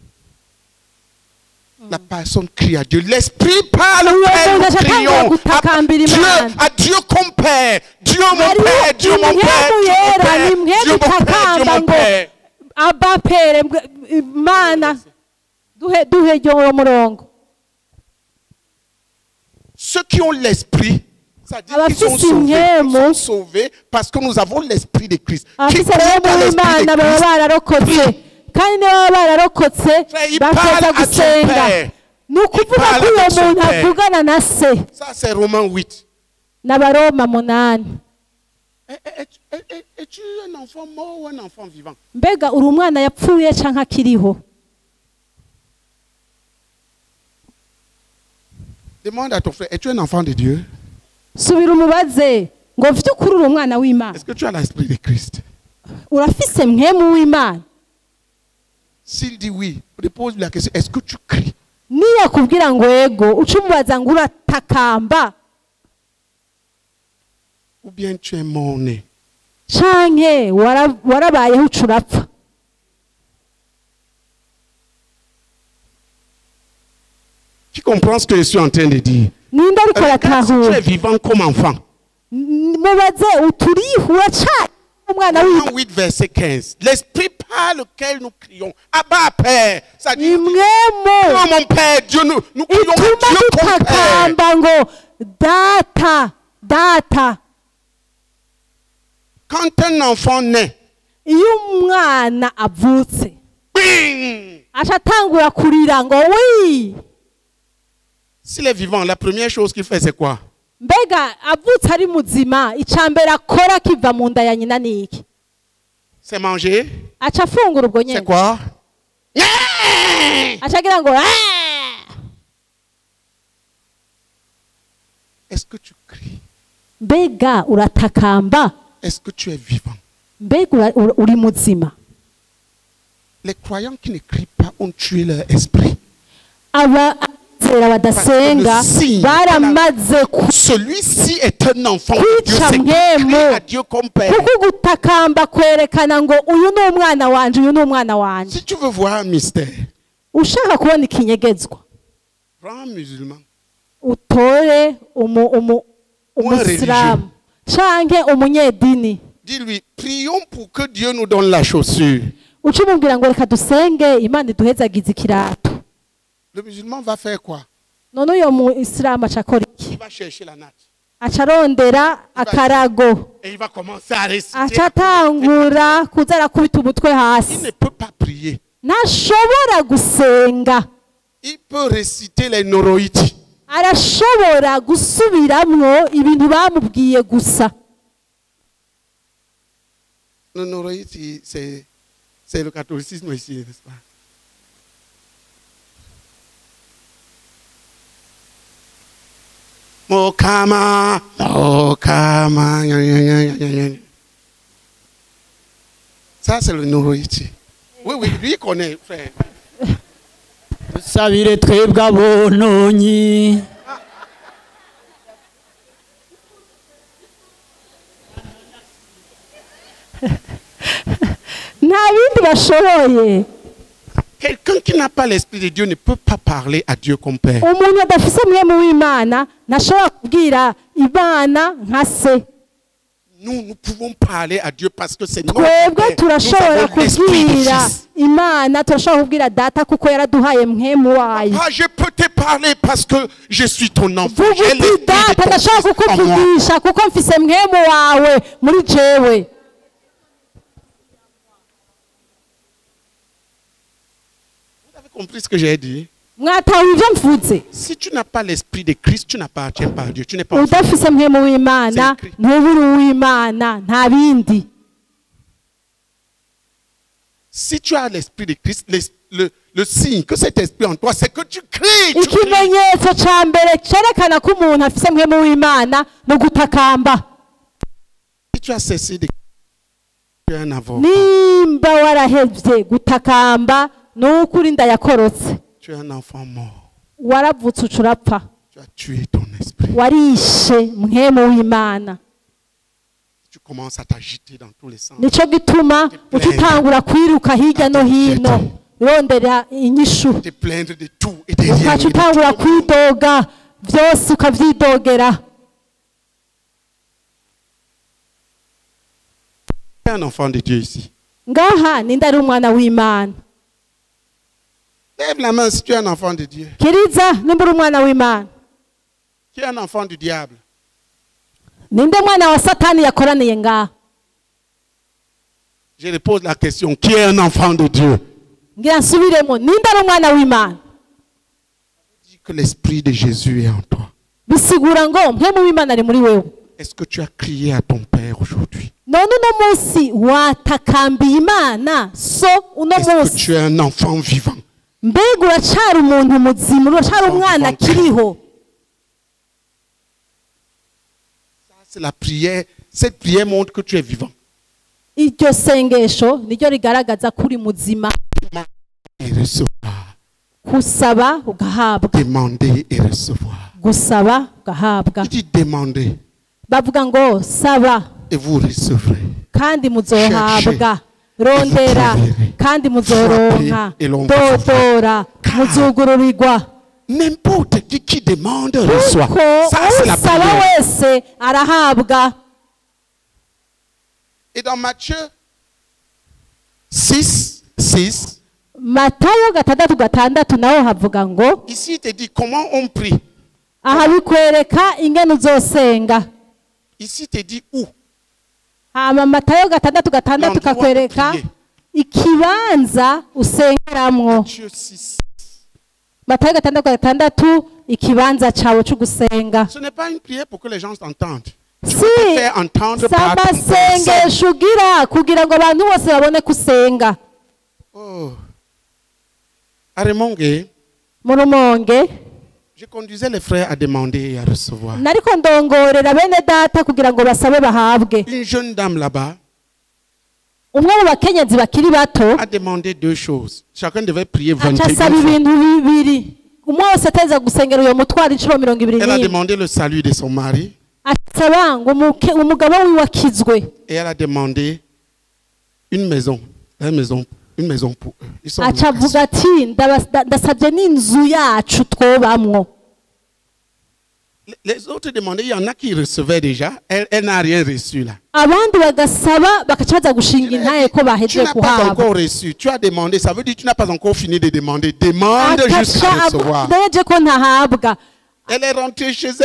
La personne crie à Dieu. L'Esprit parle au Père, nous crions à Dieu comme Père. Dieu mon Père, Dieu mon Père, Dieu mon Père, Dieu mon Père. Abba Père, Mana, duhe yo murongo. Ceux qui ont l'Esprit, ça dit qu'ils sont sauvés, ils sont sauvés parce que nous avons l'Esprit de Christ. Qui croit dans l'Esprit de Christ? Kandi niba bararokotse bakaza gusenga ni ukuvuga ko uwo muntu avugana na se. Ça c'est Romains 8. N'Abaroma 8. Es-tu un enfant mort ou un enfant vivant? Mbega uri umwana yapfuye canke akiriho? Demande à ton frère, es-tu un enfant de Dieu? Subira umubaze ngo mfite ukuri uri umwana w'Imana. Est-ce que tu as l'Esprit de Christ? Urafise mpwemu w'Imana? S'il dit oui, repose-lui la question, est-ce que tu cries? Niya kubwira ngo ego ucumubaza ngo uratakamba. Ou bien tu es mort-né? Canke warabayeho ucurapfa. Qui comprend ce que je suis en train de dire? Ninde ariko aratahura? Tu es vivant comme enfant. Mubaze uturiho uracari umwana w'Imana. 8 verset 15. L'Esprit par lequel nous crions Abba Père. Ça dit Dieu mon Père, Dieu nous crions à Dieu comme Père. Ngo data. Quand un enfant naît, iyo umwana avutse achatangura kurira ngo wi. S'il est vivant, la première chose qu'il fait c'est quoi? Mbega avutse ari muzima icambere akora kiva mu nda ya nyina niki? C'est manger. Acha fungura ubwo nyene. C'est quoi? Achagira ngo Est-ce que tu cries? Mbega uratakamba? Est-ce que tu es vivant? Mbega uri muzima? Les croyants qui ne crient pas ont tué leur esprit. Celui-ci est un enfant de Dieu, c'est crier à Dieu comme Père. Si tu veux voir un mystère, prends un musulman ou un religieux. Dis-lui, prions pour que Dieu nous donne la chaussure. Le musulman va faire quoi? Il va chercher la natte. Et il va commencer à réciter. Il ne peut pas prier. Il peut réciter les noroïdes. Le noroïde, c'est le catholicisme ici, n'est-ce pas? Mokama. Ça, c'est le noroïti. Oui, lui, il connaît, frère. Savire trebwa bononyi. Quelqu'un qui n'a pas l'Esprit de Dieu ne peut pas parler à Dieu comme Père. Nous pouvons parler à Dieu parce que c'est notre twebwe Père. turashobora kubwira Imana, turashobora kubwira data kuko yaraduhaye mpemu wayo. Ah, je peux te parler parce que je suis ton enfant. Vuga uti data ndashobora kukuvugisha kuko mfise mpemu wawe muri jewe. Vous avez compris ce que j'ai dit? Mwatawe ivyo mvuze. Si tu n'as pas l'esprit de Christ, tu n'appartiens pas à Dieu. Tu n'es pas udafise mpemu w'Imana, ntuburi uw'Imana, nta bindi. Si tu as l'esprit de Christ, le signe que cet esprit en toi, c'est que tu cries. Ikimenyetso ca mbere cerekana ko umuntu afise mpemu w'Imana no gutakamba. Si tu as cessé de tu es un avocat. Nimba warahevye gutakamba n'ukuri ndayakorotse. Tu es un enfant mort. Waravutse ucurapfa. Tu as tué ton esprit. Warishe mpemu w'Imana. Tu commences à t'agiter dans tous les sens. Nico gituma utangura kwiruka hirya no hino rondera inyishu. Te plaindre de tout et de rien. Utangura kwidoga byose ukavyidogera. Tu es un enfant de Dieu ici. Ngaha ninda ari umwana w'Imana. Lève la main si tu es un enfant de Dieu. Kiriza nimba uri umwana w'Imana. Qui est un enfant du diable? Ninde mwana wa Satani yakoraniye ngaha? Je repose la question. Qui est un enfant de Dieu? Ngira nsubiremo, ninde ari umwana w'Imana? Dis que l'esprit de Jésus est en toi. Bisigura ngo mpemu w'Imana ari muri wewe. Est-ce que tu as crié à ton Père aujourd'hui? None uno munsi watakambiye Imana so uno Est-ce que munsi? tu es un enfant vivant? Mbega uracari umuntu muzima, uracari umwana kiriho. C'est la prière. Cette prière montre que tu es vivant. Iryo sengesho niryo rigaragaza kuri muzima. Et recevoir. Kusaba ugahabwa. Demander et recevoir. Gusaba ugahabwa. Tu dis demander. Bavuga ngo saba et vous recevrez. Kandi muzohabwa. Rondera kandi muzoronka. Dodora muzugururirwa. N'importe qui demande reçoit. Ça c'est la prière. Et dans Matthieu 6, Matayo 6:6 naho havuga ngo ici il te dit comment on prie. Aha bikwereka ingene uzosenga. Ici il te dit où. Hama Matayo 6:6 kakwereka ikibanza usengeramwo. Matthieu 6. Matayo 6:6 ikibanza cawe cyo gusenga. Ce n'est pas une prière pour que les gens t'entendent. Tu veux te faire entendre par ton sengesho ugira kugira ngo abantu bose babone kusenga. Oh. À Remonge, je conduisais les frères à demander et à recevoir. Nariko ndongorera bene data kugira ngo basabe bahabwe. Une jeune dame là-bas umwe mu bakenyezi bakiri bato a demandé deux choses. Chacun devait prier 21 fois. Elle a demandé le salut de son mari. Et elle a demandé une maison pour eux. Ils sont les autres demandaient, il y en a qui recevaient déjà. Elle n'a rien reçu là. Tu n'as pas encore reçu. Tu as demandé. Ça veut dire que tu n'as pas encore fini de demander. Demande jusqu'à recevoir. Elle est rentrée chez elle.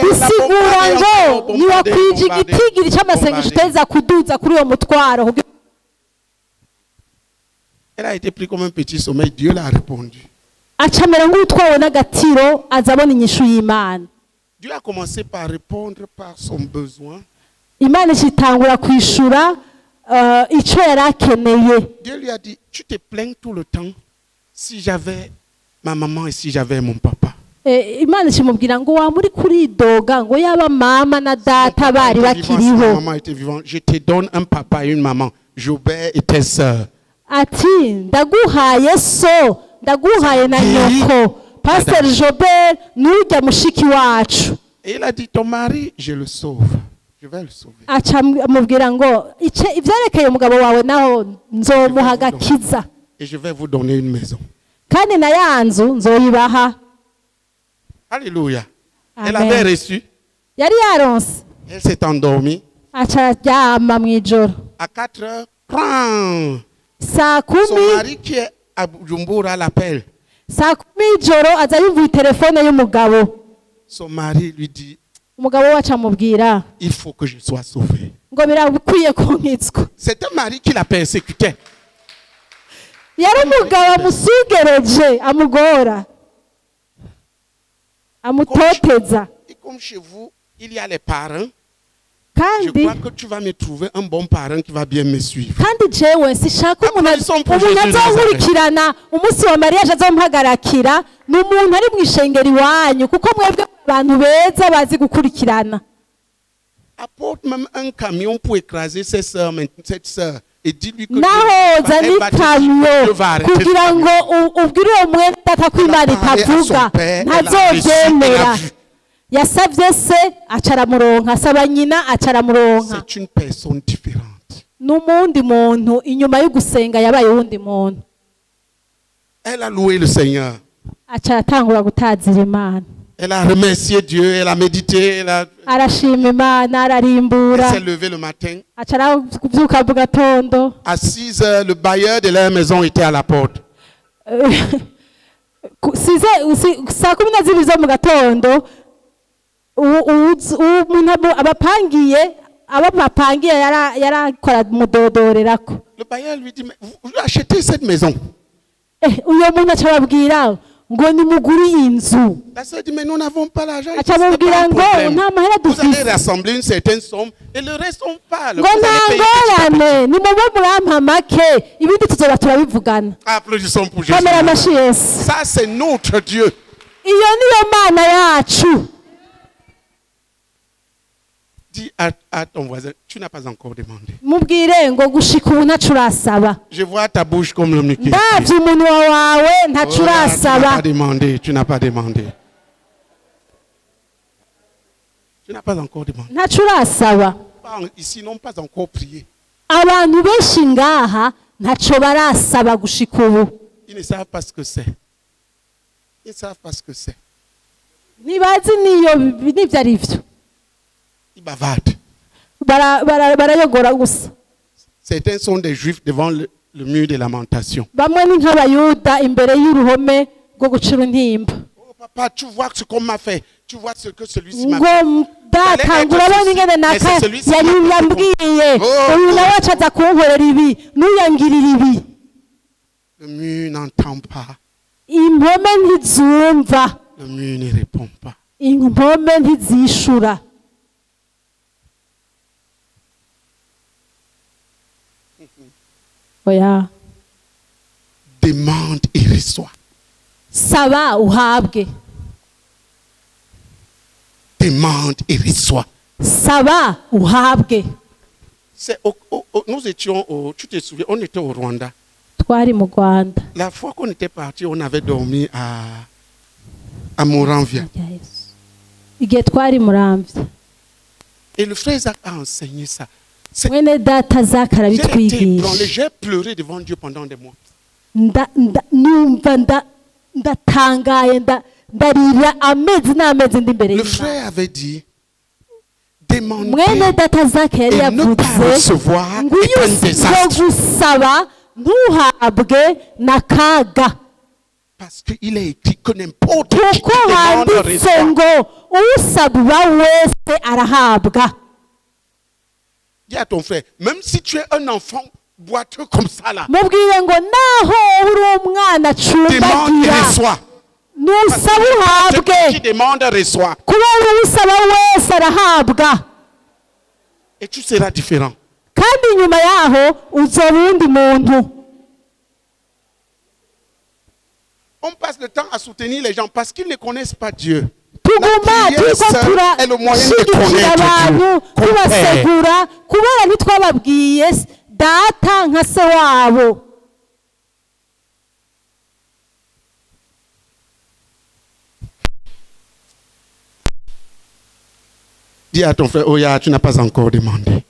Elle a été prise comme un petit sommeil. Dieu l'a répondu. Dieu a commencé par répondre par son besoin. Dieu lui a dit, tu te plains tout le temps si j'avais ma maman et si j'avais mon papa. Maman était vivante. Je te donne un papa et une maman. Jobert et tes sœurs. Pasteur Jobert nujya mushiki wacu. Et il a dit ton mari je le sauve. Je vais le sauver. Acha amubwira ngo ivyerekeye umugabo wawe naho nzomuha gakiza. Et je vais vous donner une maison. Kandi na yanzu nzoyibaha. Alléluia. Elle avait reçu. Yari yaronse. Elle s'est endormie. À 4 heures, prends. Son mari qui est à Bujumbura l'appelle. Son mari lui dit, il faut que je sois sauvé. C'est un mari qui la persécutait. Et comme chez vous, il y a les parents. Je crois que tu vas me trouver un bon parent qui va bien me suivre. Apporte même un camion pour écraser cette sœur. Et dis-lui que Dieu va arrêter. C'est une personne différente. Elle a loué le Seigneur. Elle a remercié Dieu, elle a médité, elle s'est levée le matin. À 6 heures, le bailleur de leur maison était à la porte. Le bailleur lui dit, mais vous achetez cette maison. La sœur dit, mais nous n'avons pas l'argent. Vous allez rassembler une certaine somme et le reste on parle. Applaudissons pour Jésus. Ça c'est notre Dieu. Dis à ton voisin, tu n'as pas encore demandé. Je vois ta bouche comme le Mickey. Tu n'as pas demandé, tu n'as pas demandé. Tu n'as pas encore demandé. Ici, n'ont pas encore prié. Ils ne savent pas ce que c'est. Ils ne savent pas ce que c'est. Ils bavardent. Certains sont des juifs devant le mur de lamentation. Oh papa, tu vois ce qu'on m'a fait. Tu vois ce que celui-ci m'a fait. Le mur n'entend pas. Le mur ne répond pas. Demande et reçois. Demande et reçois. Nous étions tu te souviens, on était au Rwanda. La fois qu'on était parti, on avait dormi à Muramvya. Et le frère Zach a enseigné ça. J'ai pleuré devant Dieu pendant des mois. Le frère avait dit, demandez et ne pas recevoir est un désastre. Parce qu'il est écrit que n'importe qui demande reçoit. Dis à ton frère, même si tu es un enfant boiteux comme ça là, demande et reçois. Qui demande reçoit. Et tu seras différent. On passe le temps à soutenir les gens parce qu'ils ne connaissent pas Dieu. La prière seule est le moyen de connaître Dieu. Dis à ton frère, Oya, tu n'as pas encore demandé.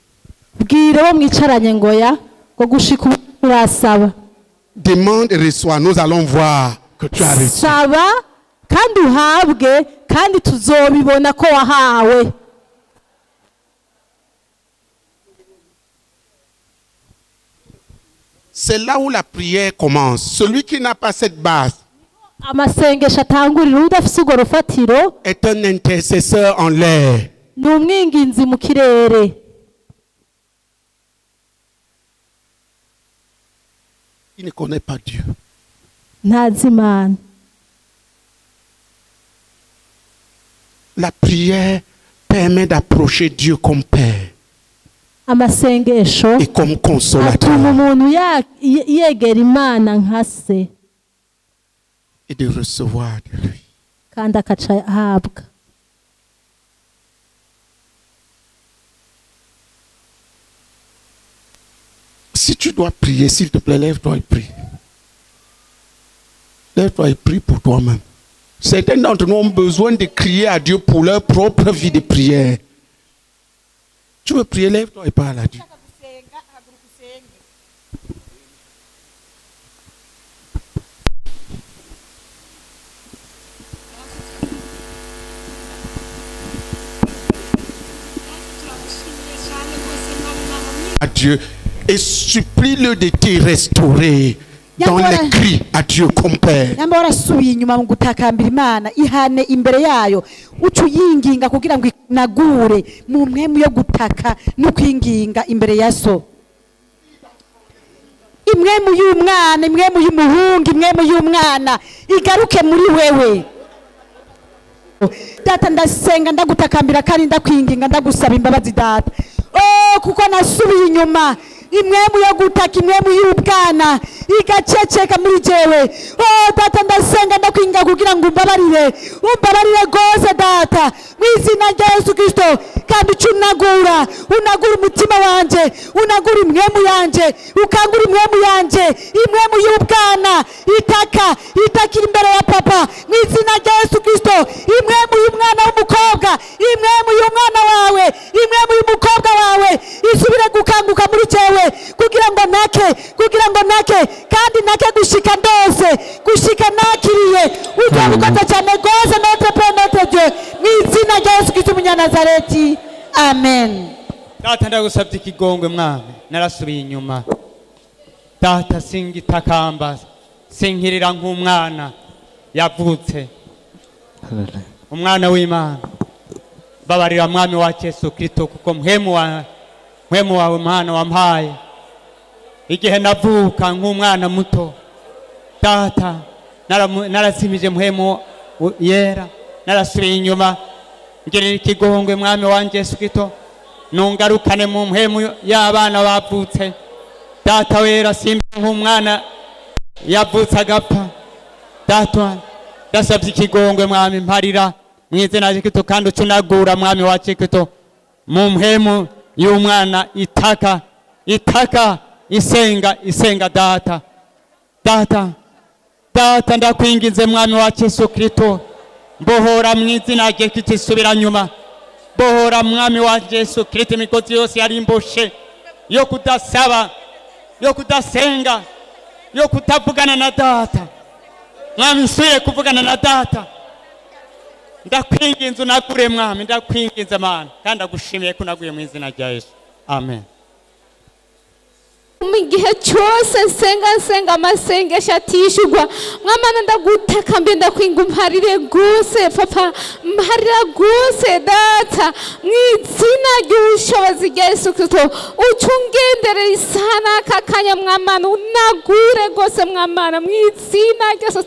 Demande et reçois, nous allons voir que tu as reçu. C'est là où la prière commence. Celui qui n'a pas cette base est un intercesseur en l'air. Il ne connaît pas Dieu. La prière permet d'approcher Dieu comme Père et comme consolateur et de recevoir de lui. Si tu dois prier, s'il te plaît, lève-toi et prie. Lève-toi et prie pour toi-même. Certains d'entre nous ont besoin de crier à Dieu pour leur propre vie de prière. Tu veux prier, lève-toi et parle à Dieu. À Dieu et supplie-le de te restaurer dans les cris à Dieu comme Père. Data ndasenga ndagutakambira kandi ndakwinginga ndagusaba imbabazi data. Oh kuko nasubiye inyuma imwemu yo gutaka imwemu y'ubwana igaceceka muri jewe. Oh data ndasenga ndakwinginga kugira ngo umbabarire gose data mu izina rya Yesu Kristo kandi unagura umutima wanje unagura imwemu yanje ukangura imwemu yanje imwemu y'ubwana itakira imbere ya papa mu izina rya Yesu Kristo imwemu y'umwana w'umukobwa imwemu y'umwana wawe imwemu y'umukobwa wawe isubire gukanguka muri jewe kugira ngo nake kandi nake gushika ndose gushika nakiriye uzabukoze cyane gose notre Père notre Dieu mu izina rya Yesu Kristo Munyanazareti amen. Data ndagusabye ikigongwe mwami narasubiye inyuma data singitakamba sinkirira nk'umwana yavutse umwana w'Imana babarira mwami wa Yesu Kristo kuko mpemu wawe mwana wampaye igihe navuka nk'umwana muto data narasimije mpemu yera narasubiye inyuma ngirira ikigongwe mwami wa Yesu Kristo nungarukane mu mpemu y'abana bavutse data wera simba nk'umwana yavutse agapfa data ndasabye ikigongwe mwami mparira mu izina rya Kristo kandi ucunagura mwami wa Kristo mu mpemu y'umwana itaka isenga data ndakwinginze mwami wa Yesu Kristo mbohora mu izina rya Kristo isubira nyuma bohora mwami wa Yesu Kristo imigozi yose yari imboshe yo kudasaba yo kudasenga yo kutavugana na data mwami nsubire kuvugana na data ndakwinginze unagure mwami ndakwinginze mana kandi ndagushimiye ko unaguye mu izina rya Yesu amen. Igihe cyose nsenga amasengesho atishurwa mwamana ndagutaka mbe ndakwinga umparire gose papa mparira gose data mu izina ry'ubushobozi bwa Yesu Kristo ucungendere isana kakanya mwamana unagure gose mwamana mu izina rya Yesu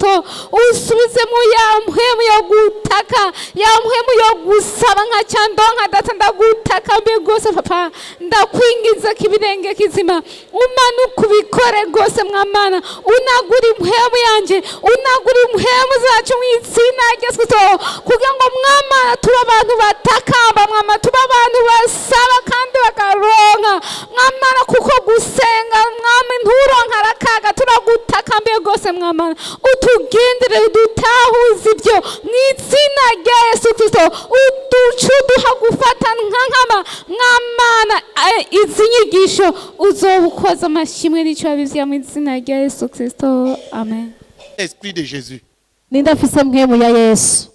usubize mu yampwemu yo gutaka yampwemu yo gusaba nka cyandonka data ndagutaka mbe gose papa ndakwingiza kibirenge kizima umanu kubikore gose mwamana unagura impwemu yanje unagura impwemu zacu mu izina rya Yesu kugira ngo mwamana tuba abantu batakamba mwamana tuba abantu basaba kandi bakaronka mwamana kuko gusenga mwami nturonka arakaga turagutaka mbe gose mwamana utugendere udutahuza ibyo mu izina rya Yesu Kristo uduha gufata nk'ankama mwamana izi nyigisho uzobukoza amashimwe n'icyo abizya mu izina rya Yesu Kristo amen. Esprit de Jésus. Nindafise mpemu ya Yesu.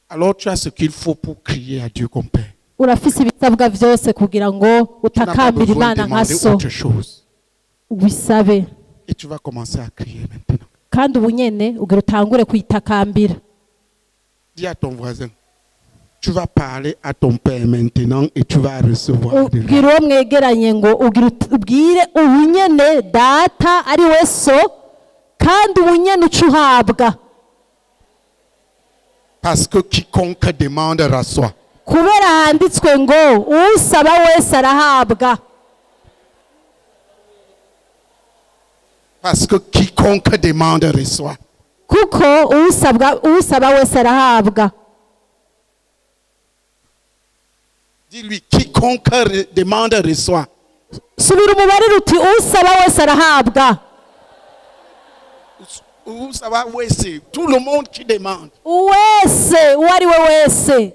Alors tu as ce qu'il faut pour crier à Dieu comme Père. Urafise ibisabwa byose kugira ngo utakambira Imana nka so. ubisabe et tu vas commencer à crier maintenant. kandi ubu nyene ugira utangure kuyitakambira. Dis à ton voisin, tu vas parler à ton père maintenant et tu vas recevoir de ubwira uwo mwegeranye ngo ubwire ubu nyene data ari we so kandi ubu nyene uca uhabwa. Parce que quiconque demande reçoit. Kubera handitswe ngo usaba wese arahabwa. Parce que quiconque demande reçoit. Kuko usaba wese arahabwa. Dis-lui, quiconque demande reçoit. Subira umubarire uti usaba wese arahabwa. Ça va, oui, c'est tout le monde qui demande. Wese, uwari we wese.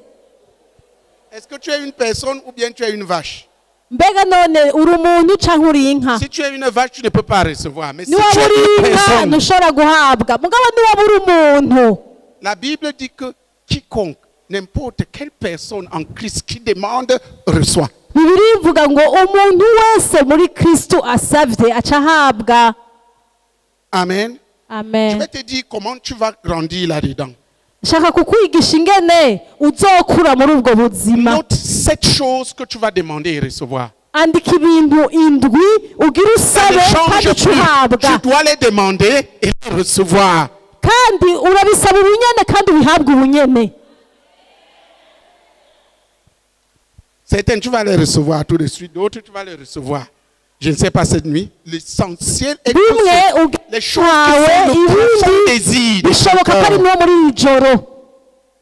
Est-ce que tu es une personne ou bien tu es une vache? Mbega none uri umuntu canke uri inka? Si tu es une vache, tu ne peux pas recevoir. Mais si Niwaba tu es uri une inka personne, ntushobora guhabwa. Mugabo niwaba uri umuntu. la Bible dit que quiconque, n'importe quelle personne en Christ qui demande, reçoit. Bibiliya ivuga ngo umuntu wese muri Kristo asavye aca ahabwa. Amen. Je Amen. vais te dire comment tu vas grandir là-dedans. Shaka kukwigisha ingene uzokura muri ubwo buzima. Note 7 choses que tu vas demander et recevoir. Andika ibintu indwi ugira Ça usabe ne kandi change uca plus. uhabwa. Tu dois les demander et les recevoir. Kandi urabisaba ubunyene kandi ubihabwa ubunyene. Certains, tu vas les recevoir tout de suite. D'autres, tu vas les recevoir. Je ne sais pas cette nuit. L'essentiel est que Bimwe les choses qui sont le profond désir de ton bishoboka ko ari cœur. no muri iri joro.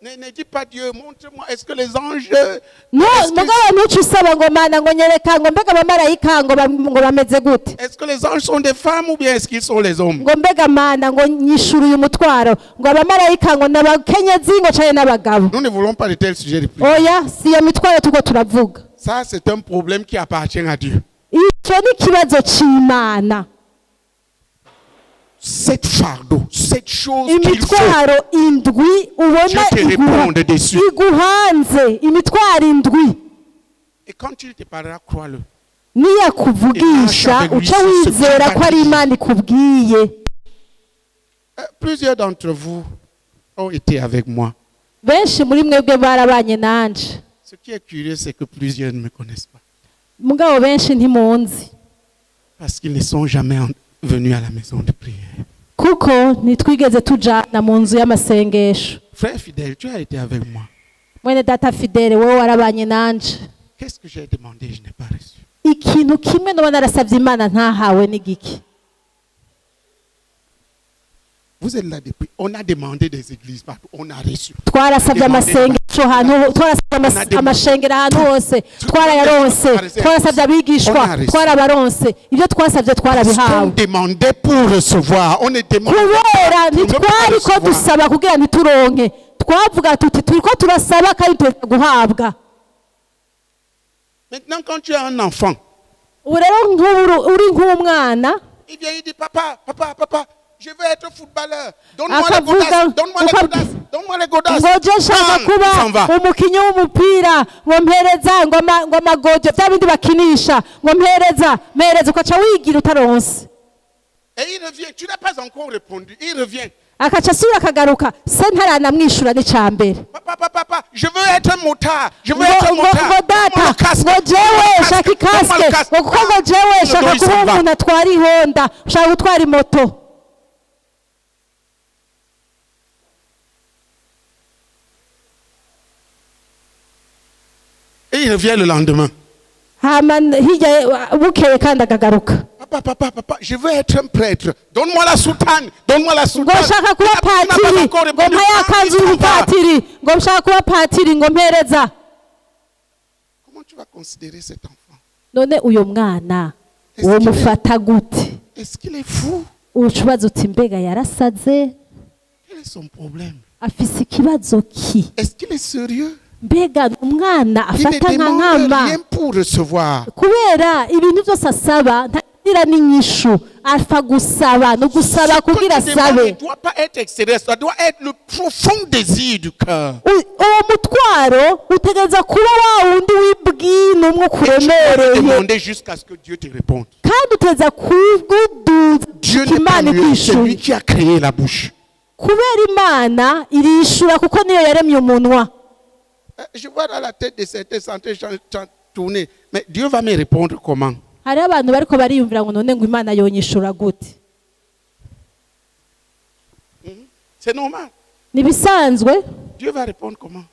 Ne dis pas Dieu, montre-moi, est-ce que les anges... No, est-ce que- mugabo ntuce usaba ngo mana ngo nyereka ngo mbega abamarayika ngo bameze gute. Est-ce que les anges sont des femmes ou bien est-ce qu'ils sont les hommes? Ngo mbega mana ngo nyishura uyu mutwaro ngo abamarayika ngo n'abakenyezi ngo caye n'abagabo. Nous ne voulons pas de tels sujets de prière. Oya si iyo mitwaro tuko turavuga. Ça, c'est un problème qui appartient à Dieu. Ico ni ikibazo c'Imana. 7 fardeaux, 7 choses qu'il faut. Imitwaro indwi ubona Dieu te réponde dessus. iguhanze imitwaro indwi. Et quand il te parlera, crois-le. Niyakuvugisha uca wizera ko ari Imana ikubwiye. Plusieurs d'entre vous ont été avec moi. Benshi muri mwebwe barabanye nanje. Ce qui est curieux, c'est que plusieurs ne me connaissent pas. Mugabo benshi ntimunzi. Parce qu'ils ne sont jamais venus à la maison de prière. Kuko nitwigeze tujana mu nzu y'amasengesho. Frère fidèle, tu as été avec moi. Mwene data Fidele wowe warabanye nanje. Qu'est-ce que j'ai demandé, je n'ai pas reçu. Ikintu kimwe no narasavye Imana ntahawe n'igiki. Vous êtes là depuis. On a demandé des églises partout. On a reçu. Twarasavye amasengesho ahantu, twarasavye amashengero ahantu hose, twarayaronse, twarasavye abigishwa, twarabaronse. Ibyo twasavye On twarabihawe. demandait pour recevoir. On ne demandait Kubera pas pour ntitwariko recevoir. dusaba kugira ntituronke. Twavuga tuti turiko turasaba kandi tuza guhabwa. Maintenant, quand tu as un enfant, Ubu rero nk'ubu uri nk'umwana il vient, il dit, papa, je veux être footballeur. Donne-moi les akavuga godasses. Donne-moi les godasses. Donne-moi les godasses. ngo je nshaka Bam, il s'en kuba va. umukinyi w'umupira ngo mpereza ngo amagojo bya bindi bakinisha ngo mpereza ukaca wigira utaronse. Et il revient. Tu n'as pas encore répondu. Il revient. Akaca asubira akagaruka se ntaranamwishura n'icambere. Papa, je veux être un motard. Je veux ngo être un ngo motard. ngo data ngo jewe shaka ikaske ngo kuko ngo jewe shaka kuba umuntu atwara ihonda ushaka gutwara imoto. Et il revient le lendemain. Hama hirya bukeye kandi akagaruka. Papa, je veux être un prêtre. Donne-moi la soutane. Donne-moi la Ngo soutane. nshaka kuba patiri ngo mpaye akanzu y'ubupatiri ngo nshaka kuba patiri ngo mpereza. Comment tu vas considérer cet enfant? None uyo mwana uwo mufata gute? Est-ce qu'il est fou? Ucubaza uti mbega yarasaze? Quel est son problème? Afise ikibazo ki? Est-ce qu'il est sérieux? Mbega umwana Il ne afata nka demande nkama rien pour recevoir. kubera ibintu byose asaba ntagira n'inyishu alpha gusaba no gusaba Ce que kugira tu demandes sabe ne doit pas être extérieur, ça doit être le profond désir du cœur. uwo mutwaro utegereza kuba wa wundi w'ibwina umwe Et tu dois ukuremereye demander jusqu'à ce que Dieu te réponde. kandi utegereza kuwuduza Dieu n'est pas imana mieux, c'est lui ikwishuye qui a créé la bouche. kubera imana irishura kuko niyo yaremye umunwa. Je vois dans la tête de certains santé tourner, mais Dieu va me répondre comment? Hari abantu bariko bariyumvira ngo none ngo imana yonyishura gute. C'est normal. Nibisanzwe Dieu va répondre comment?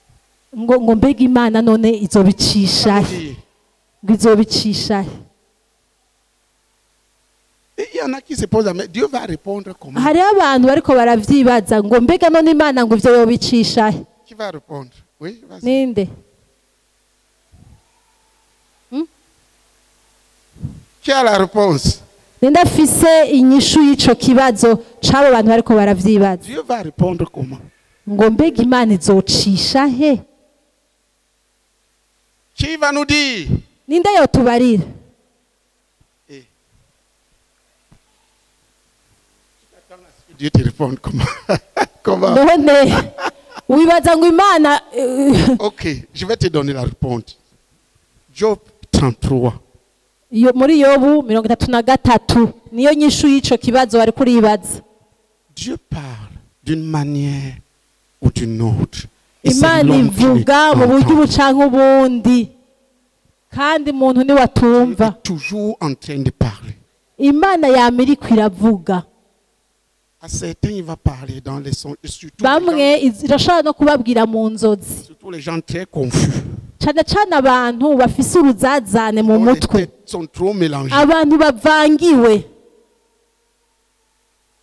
ngo mbega imana none izobicisha ngo izobicisha. Et il y en a qui se posent, mais Dieu va répondre comment? Hari abantu bariko baravyibaza ngo mbega none imana ngo ivyo yobicisha. Qui va répondre? Oui, vas-y. Ninde? Qui a la réponse? Ninde afise inyishu y'ico kibazo c'abo bantu bariko baravyibaza. Dieu va répondre comment? Ngo mbega imana izocisha he? Qui va nous dire? Ninde yotubarira? Dieu te répond comment? Comment? None wibaza ngo imana Ok, je vais te donner la réponse. Job 33. muri Yobu 33 niyo nyishu y'ico kibazo bari kuribaza. Dieu parle d'une manière ou d'une autre. Imana ivuga mu buryo bucanka ubundi kandi umuntu ni watumva. Toujours en train de parler. Imana yamiri kwiravuga. À certains il va parler dans les sons, surtout irashobora no kubabwira mu nzozi. Surtout les gens très confus. Cyane cyane abantu bafise uruzazane mu mutwe. Sont trop mélangés. Abantu bavangiwe.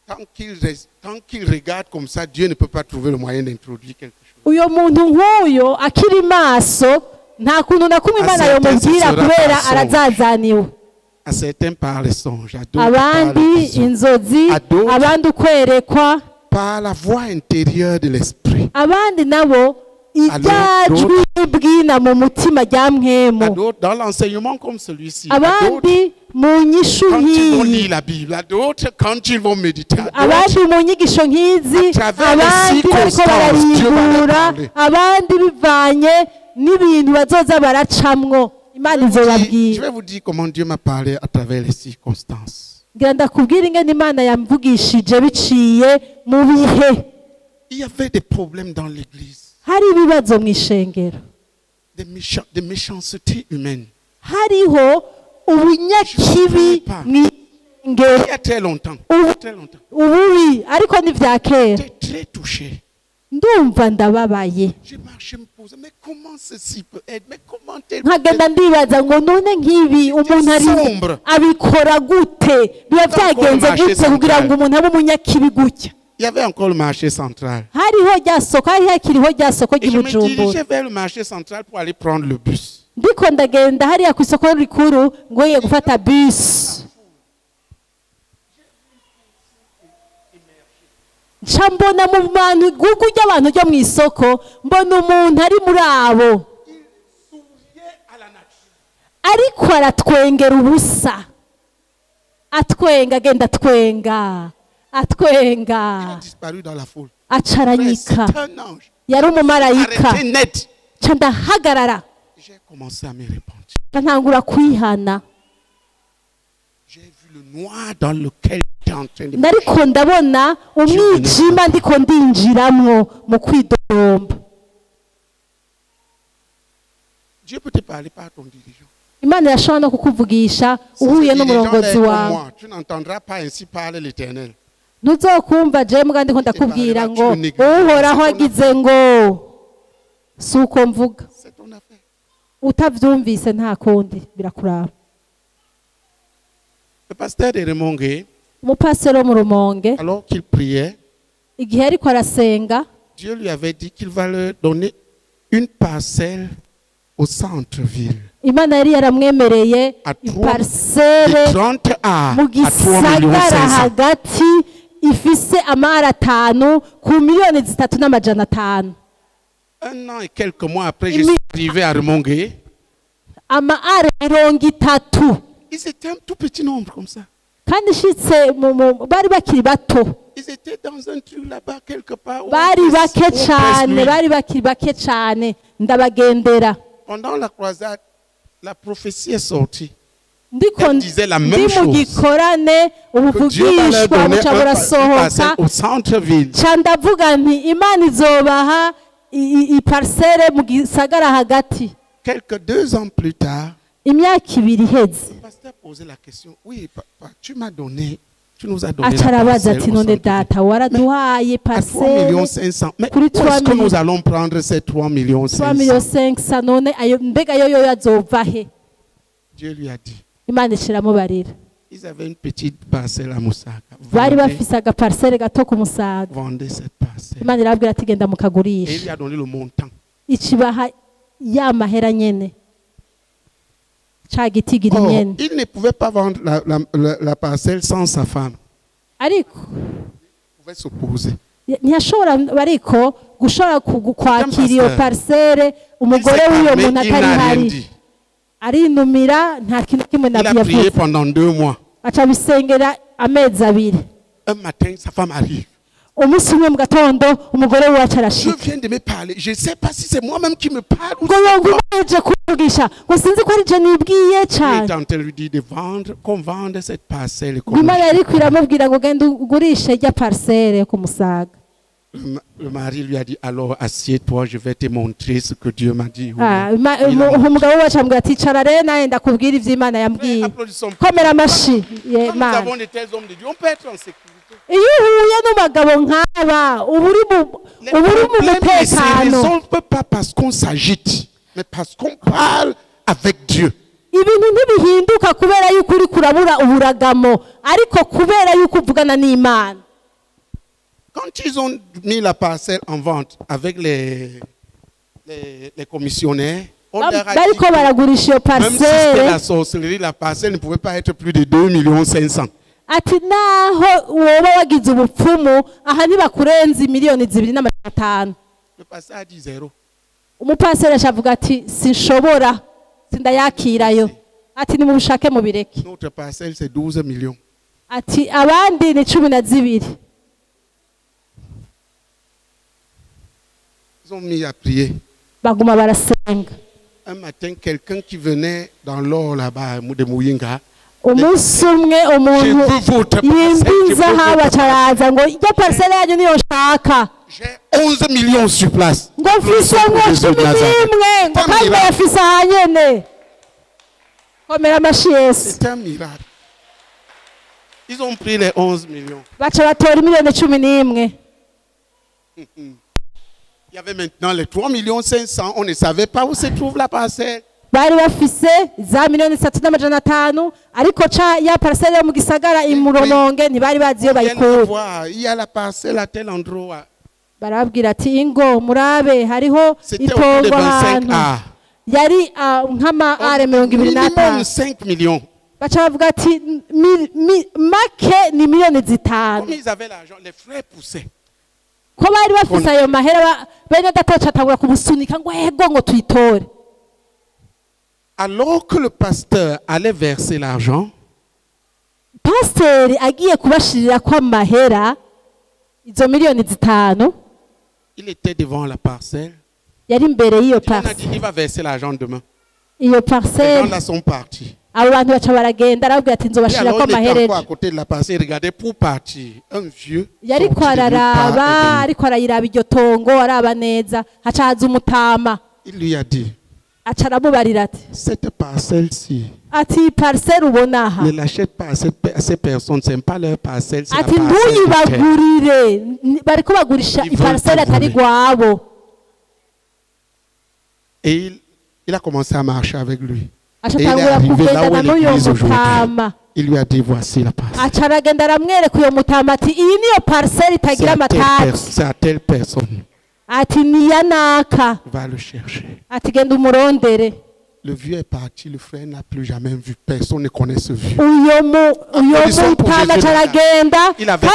Tant qu'il regarde comme ça, Dieu ne peut pas trouver le moyen d'introduire quelque chose. Uyo muntu nk'uyo akiri maso nta kuntu na kumwe Imana yomubwira kubera arazazaniwe. À certains par les songes, à d'autres abandi inzozi, abandi ukwerekwa par la voix intérieure de l'esprit. Abandi nabo ibyajwi bwina mu mutima rya mwemo. Dans l'enseignement comme celui-ci. Abandi mu nyishu quand ils vont nk'iyi. lire la Bible, à d'autres quand ils vont méditer. Abandi mu nyigisho nk'izi, abandi bariko barayigura, abandi bivanye n'ibintu bazoza baracamwo. Imana izobabwira. Je vais vous dire comment Dieu m'a parlé à travers les circonstances. Ngenda kubwira ingene Imana yamvugishije biciye mu bihe. Il y avait des problèmes dans l'église. Hari ibibazo mu ishengero. Des méchancetés humaines. Hariho ubunyakibi mu ishengero. Il y a très longtemps. Très longtemps. Ububi ariko ni vya kera. J'étais très touché. Ndumva ndababaye. Je marchais me posais, mais comment ceci peut être? Mais comment tel? Nkagenda ndibaza ngo none nk'ibi umuntu ari abikora gute? Biba byagenze gute kugira ngo umuntu abe umunyakibi gutya? Il y avait encore le marché central. Hariho rya soko, hari hakiriho rya soko Et je me ry'Ibujumbura. dirigeais vers le marché central pour aller prendre le bus. Ndiko ndagenda hariya ku isoko rikuru ngo ngiye gufata bus. Nca mbona mu bantu gugu ry'abantu ryo mu isoko, mbona umuntu ari muri abo. Ariko aratwengera ubusa. Atwenga, agenda atwenga. Atwenga. Disparu dans la foule. Acaranyika. C'est un ange. Yari umumarayika. Arrêtez net. Nca ndahagarara. J'ai commencé à me répondre. Ntangura kwihana. J'ai vu le noir dans lequel j'étais en train de Nariko ndabona umwijima ndiko ndinjiramwo mu kwidomba. Dieu peut te parler par ton dirigeant. Imana yashobora no kukuvugisha uhuye n'umurongozi wawe. Tu n'entendras pas ainsi parler l'Éternel. Ntuzokumva je mbwa ndiko ndakubwira ngo uhoraho agize ngo suko mvuga. C'est ton affaire. Utavyumvise nta kundi birakuraba. Le pasteur de Remongue, Umupasero mu Rumonge alors qu'il priait, igihe ariko arasenga, Dieu lui avait dit qu'il va leur donner une parcelle au centre-ville. Imana yari yaramwemereye iparsele mu gisagara hagati ifise amara 5 ku miliyoni 3,500,000. Un an et quelques mois après, je suis arrivé à Remongue. Amaare 30. Ils étaient un tout petit nombre comme ça. kandi shitse bari bakiri bato. Ils étaient dans un truc là-bas quelque part. Bari bake cyane, bari bakiri bake cyane ndabagendera. Pendant la croisade, la prophétie est sortie. Elle disait la même chose. Que Dieu va leur donner un parcelle au centre-ville. Quelques 2 ans plus tard, le pasteur posait la question. Oui, papa, tu m'as donné. Tu nous as donné la parcelle à 3 millions 500. Mais où est-ce que nous allons prendre ces 3 millions 500? Dieu lui a dit. Ils avaient une petite parcelle à Musaga. Vendez cette parcelle. Et il lui a donné le montant. Il ne pouvait pas vendre la parcelle sans sa femme. Il pouvait s'opposer. Il a prié pendant 2 mois. Un matin, sa femme arrive. Je viens de me parler. Je ne sais pas si c'est moi-même qui me parle. Il est en train de lui dire de vendre, qu'on vende cette parcelle. Le mari lui a dit, alors assieds-toi, je vais te montrer ce que Dieu m'a dit. Applaudissons. Nous avons de tels hommes de Dieu, on peut être en sécurité. Les problèmes ne se résolvent pas parce qu'on s'agite, mais parce qu'on parle avec Dieu. Quand ils ont mis la parcelle en vente avec les commissionnaires, on leur a dit que même si c'était la sorcellerie, la parcelle ne pouvait pas être plus de 2 500 000. Le pasteur a dit 0. Notre parcelle, c'est 12 millions. Ils ont mis à prier. Un matin, quelqu'un qui venait dans l'or là-bas de Muyinga, j'ai 11 millions sur place. C'est un miracle. Ils ont pris les 11 millions. Il y avait maintenant les 3 500 000. On ne savait pas où se trouve la parcelle. Il y a la parcelle à tel endroit. C'était au bout de 25 ans. Minimum 5 millions. Comme ils avaient l'argent, les frères poussaient. Alors que le pasteur allait verser l'argent, il était devant la parcelle. On a dit il va verser l'argent demain. Les gens là sont partis. Et alors il était encore à côté de la parcelle, regardez pour partir. Un vieux il lui a dit, cette parcelle-ci, ne l'achète pas à ces personnes, ce n'est pas leur parcelle, c'est la parcelle. Et il a commencé à marcher avec lui. Et il est arrivé là où il est aujourd'hui. Il lui a dit, voici la parcelle. C'est à telle personne. Va le chercher. Le vieux est parti, le frère n'a plus jamais vu. Personne ne connaît ce vieux. Il avait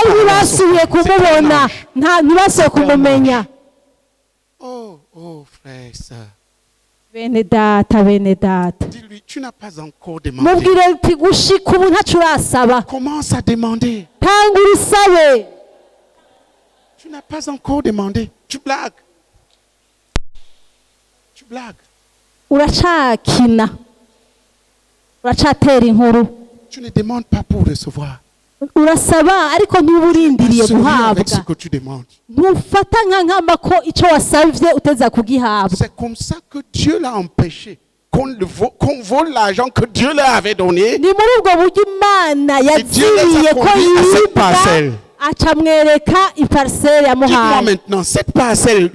oh, frère et soeur. Dis-lui, tu n'as pas encore demandé. Commence à demander. Tu n'as pas encore demandé. Tu blagues. Tu blagues. Tu ne demandes pas pour recevoir. urasaba ariko ntuburindiriye guhabwa ntufata nk'amako icyo wasabye uteza kugihabwa. C'est comme ça que Dieu l'a empêché qu'on vole l'argent que Dieu leur avait donné. Ni muri ubwo buryo Imana yaziriye ko yibwa acamwereka iparcelle yamuhaye. Maintenant cette parcelle,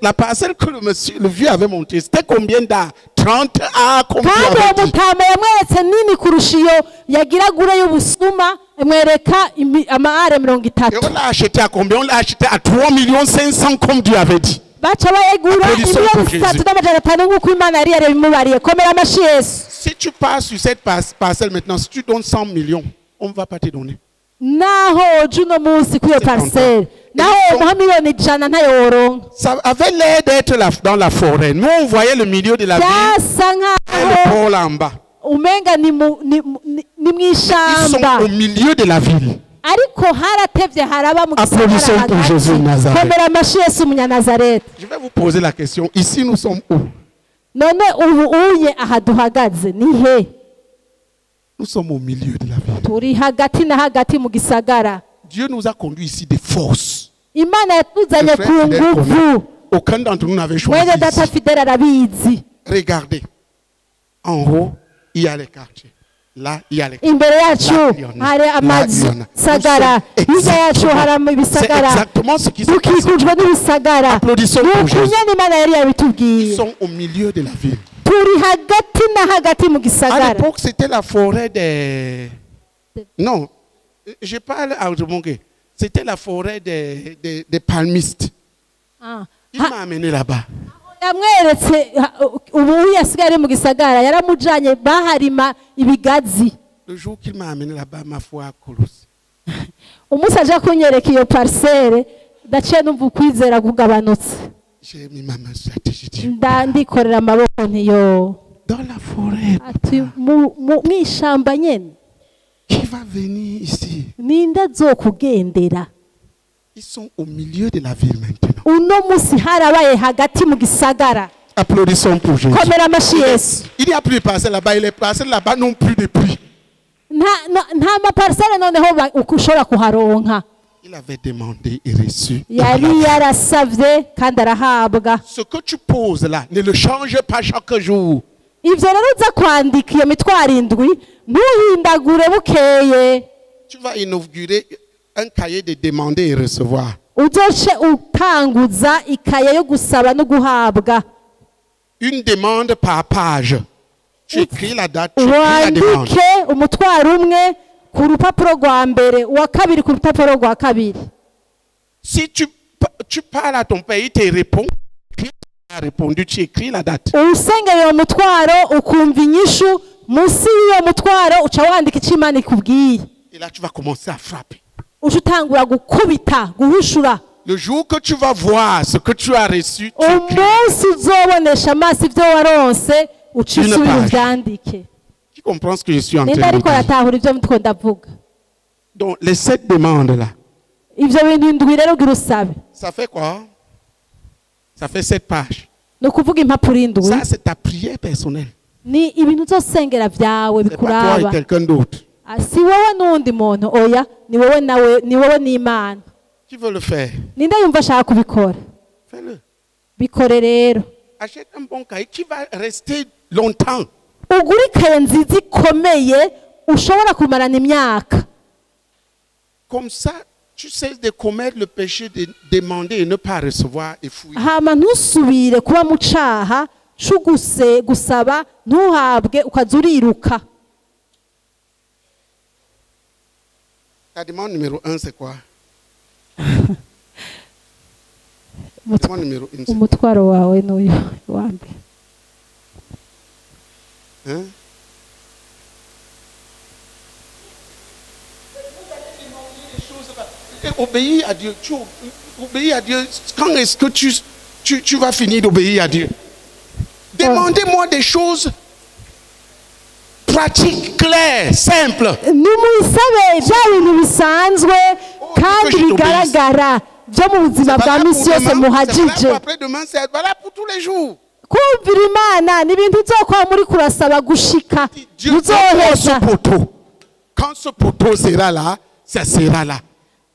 la parcelle que le vieux avait montée, c'était combien d'arts? 30 arts comme Dieu avait dit. Mutama yamweretse nini kurusha iyo yagira gure y'ubusuma amwereka amaare 30. Et on l'a acheté à combien? On l'a acheté à 3 500 000 comme Dieu avait dit. Si tu passes sur cette parcelle maintenant, si tu donnes 100 millions, on ne va pas te donner. Ça avait l'air d'être dans la forêt. Nous, on voyait le milieu de la ville et le pôle là en bas. Ils sont au milieu de la ville. Applaudissons pour Jésus de Nazareth. Je vais vous poser la question. Ici, nous sommes où? Nous sommes au milieu de la ville. Dieu nous a conduits ici de force. Aucun d'entre nous n'avait choisi ici. Regardez. En haut, il y a les quartiers. Là, il y a les quartiers. C'est exactement ce qui se passe. Applaudissons pour Jésus. Ils sont au milieu de la ville. À l'époque, c'était la forêt des... Non, je parle à Oudemongue. C'était la forêt des palmistes. Il m'a amené là-bas. Le jour qu'il m'a amené là-bas, ma foi a colossé. J'ai mis ma main sur la tête, j'ai dit, dans la forêt, qui va venir ici? Ils sont au milieu de la ville maintenant. Applaudissons pour Jésus. Il n'y a plus de parcelles là-bas, et les parcelles là-bas n'ont plus de prix. Il avait demandé et reçu. Ce que tu poses là, ne le change pas chaque jour. Tu vas inaugurer un cahier de demander et recevoir. Une demande par page. Tu écris la date, tu écris la demande. Si tu parles à ton père, il te répond. Il a répondu, tu écris la date. Et là, tu vas commencer à frapper. Le jour que tu vas voir ce que tu as reçu, tu écris. Qui comprend ce que je suis en train de dire? Donc, les 7 demandes-là, ça fait quoi? Ça fait 7 pages. Ça, c'est ta prière personnelle. C'est pas toi et quelqu'un d'autre. Qui veut le faire? Fais-le. Achète un bon cahier qui va rester longtemps. Comme ça, tu cesses de commettre le péché de demander et ne pas recevoir et fouiller. Ta demande numéro 1, c'est quoi? Demande numéro 1, c'est quoi? Hein? Obéir à Dieu. Tu obéis à Dieu. Quand est-ce que tu vas finir d'obéir à Dieu? Demandez-moi des choses pratiques, claires, simples. Numusabe bya bintu bisanzwe kandi bigaragara byo mu buzima bwa misi yose muhajije. Après-demain, c'est voilà pour tous les jours. Kumvira Imana ni ibintu uzokora muri kurasaba gushika. Dieu ce poteau. Quand ce poteau sera là, ça sera là.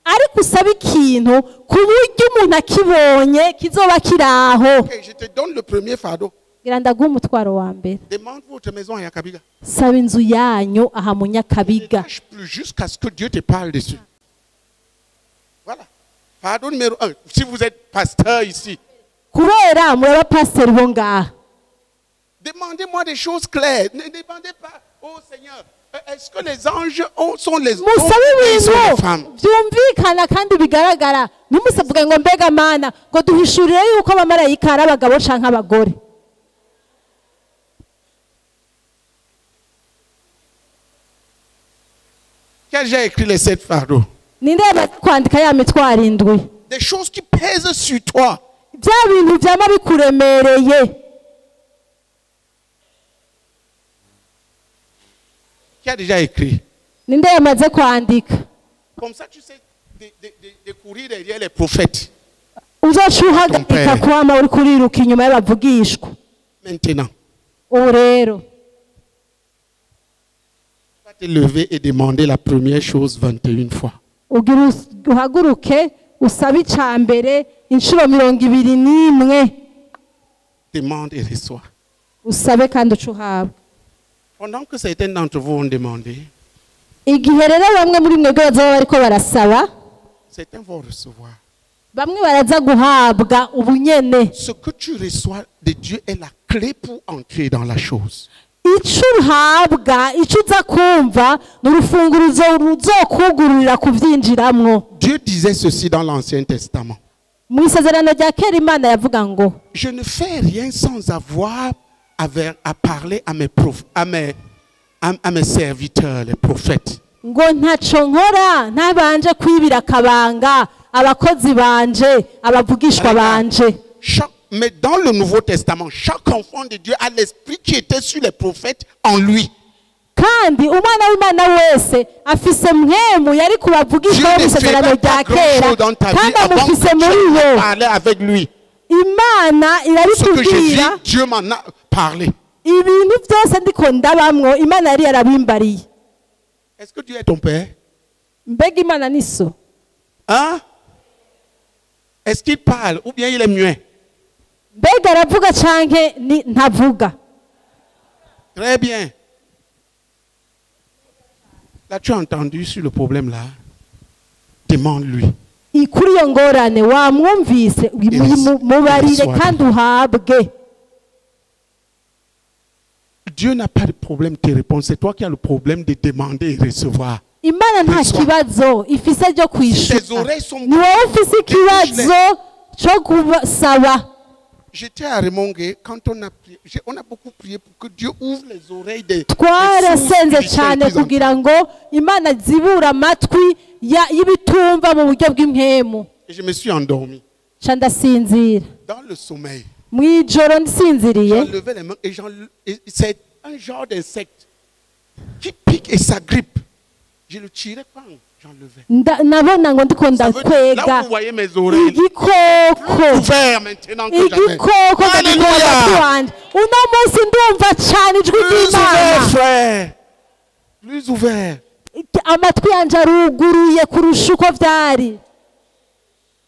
Ariko usaba ikintu ku buryo umuntu akibonye kizoba kiraho. Okay, je te donne le premier fardeau. Ndaguha umutwaro wa mbere. Demande votre maison à Nyakabiga. Saba inzu yanyu aha mu Nyakabiga. Ne lâche plus jusqu'à ce que Dieu te parle dessus. Voilà. Fardeau numéro 1. Si vous êtes pasteur ici. Kubera muri pasteur bo ngaha. Demandez-moi des choses claires. Ne demandez pas, oh Seigneur, est-ce que les anges sont les femmes? Byumvikana kandi bigaragara. Numusavuga ngo mbega Mana ngo duhishurire yuko abamarayika ari abagabo canke abagore. Qui a écrit les 7 fardeaux? Ninde kwandika ya mitwaro indwi? Des choses qui pèsent sur toi. Bya bintu byama bikuremereye. Qui a déjà écrit? Ninde yamaze kwandika? Comme ça tu sais de courir derrière les prophètes. Uzocuhagarika kwama uri kuriruka inyuma y'abavugishwa. Maintenant. Ubu rero. Tu vas te lever et demander la première chose 21 fois. Uhaguruke usabe icambere inshuro 21. Demande et reçois. Usabe kandi ucuhabwa. Pendant que certains d'entre vous ont demandé, igihe rero bamwe muri mwebwe bazaba bariko barasaba, certains vont recevoir. Bamwe baraza guhabwa ubunyene. Ce que tu reçois de Dieu est la clé pour entrer dans la chose. Ico uhabwa, ico uza kumva n'urufunguruzo ruzokugururira kuvyinjiramwo. Dieu disait ceci dans l'Ancien Testament. Mu isezerano rya kera Imana yavuga ngo, je ne fais rien sans avoir à parler à mes serviteurs, les prophètes. Ngo ntaco nkora ntabanje kwibira kabanga abakozi banje abavugishwa banje. Mais dans le Nouveau Testament, chaque enfant de Dieu a l'esprit qui était sur les prophètes en lui. Kandi umwana w'Imana wese afise mwemu yari kubavugishwa n'isezerano rya kera kandi amufise muri yo. Avec lui. Imana irabitubwira. Dieu m'en a parlé. Ibintu byose ndiko ndabamwo Imana yari yarabimbariye. Est-ce que Dieu est ton père? Mbega Imana ni so? Hein? Est-ce qu'il parle ou bien il est muet? Mbega aravuga canke ntavuga? Très bien. Là, tu as entendu sur le problème là. Demande-lui. Ikuri yo ngorane wamwumvise mubarire kandi uhabwe. Dieu n'a pas de problème de te répondre. C'est toi qui as le problème de demander et recevoir. Imana nta kibazo ifise ryo kwishura. Ni wowe ufise ikibazo cyo kubasaba. J'étais à Remongue quand on a beaucoup prié pour que Dieu ouvre les oreilles des twarasenze cyane kugira ngo Imana zibura amatwi y'ibitumva mu buryo bw'impemu. Et je me suis endormi. Chandasinzira. Dans le sommeil. Mwijoro nsinziriye. J'enlevais les mains et c'est un genre d'insecte qui pique et s'agrippe. Je le tirais quand j'enlevais. Nabona ngo ndiko ndakwega. Là vous voyez mes oreilles. Igikoko. Ouvert maintenant que jamais. Igikoko ndabona. Uno munsi ndumva cyane ijwi ry'Imana. Frère. Plus ouvert. Amatwi yanje aruguruye kurusha uko vyari.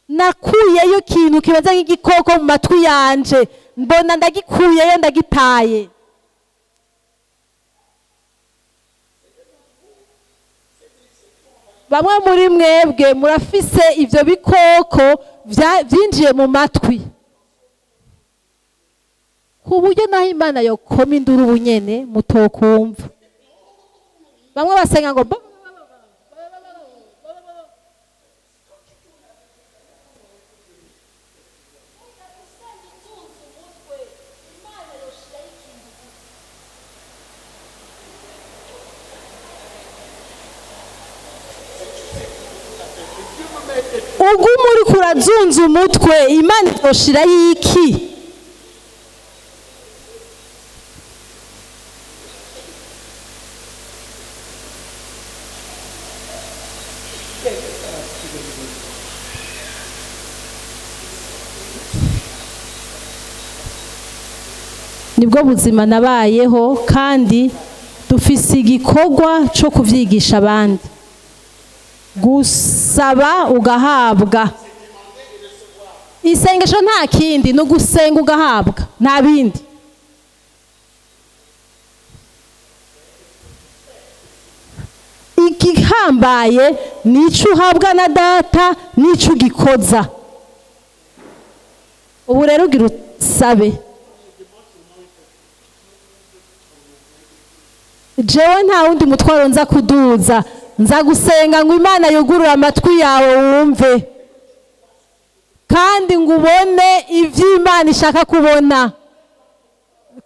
Nakuyeyo ikintu kibaza nk'igikoko mu matwi yanje. Mbona ndagikuyeyo ndagitaye. Bamwe muri mwebwe murafise ivyo bikoko vyinjiye mu matwi. Ku buryo naho Imana yokoma induru bunyene mutokumva. Bamwe basenga ngo ugumuri kurazunza umutwe Imana itoshira yiki. nibwo buzima nabayeho kandi dufise igikorwa cyo kuvyigisha abandi gusaba ugahabwa isengesho nta kindi no gusenga ugahabwa nta bindi igihambaye nico uhabwa na data nico ugikoza ubu rero ugira usabe jewe nta wundi mutwaro nza kuduza nza gusenga ngo Imana yugurura amatwi yawe wumve kandi ngo ubone ivyo Imana ishaka kubona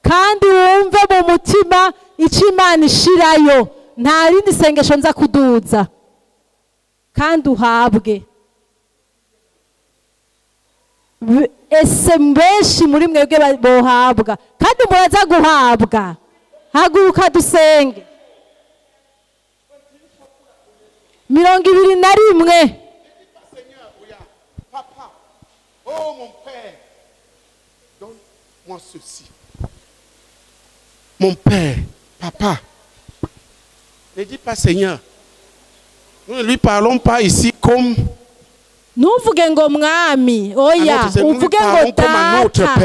kandi wumve mu mutima ico Imana ishirayo nta rindi sengesho nza kuduza kandi uhabwe ese benshi muri mwebwe bohabwa kandi muraza guhabwa haguruka dusenge 21 Papa, oh mon père, donne-moi ceci. Mon père, papa, ne dis pas Seigneur. Nous ne lui parlons pas ici comme nuvuge ngo mwami oya uvuge ngo data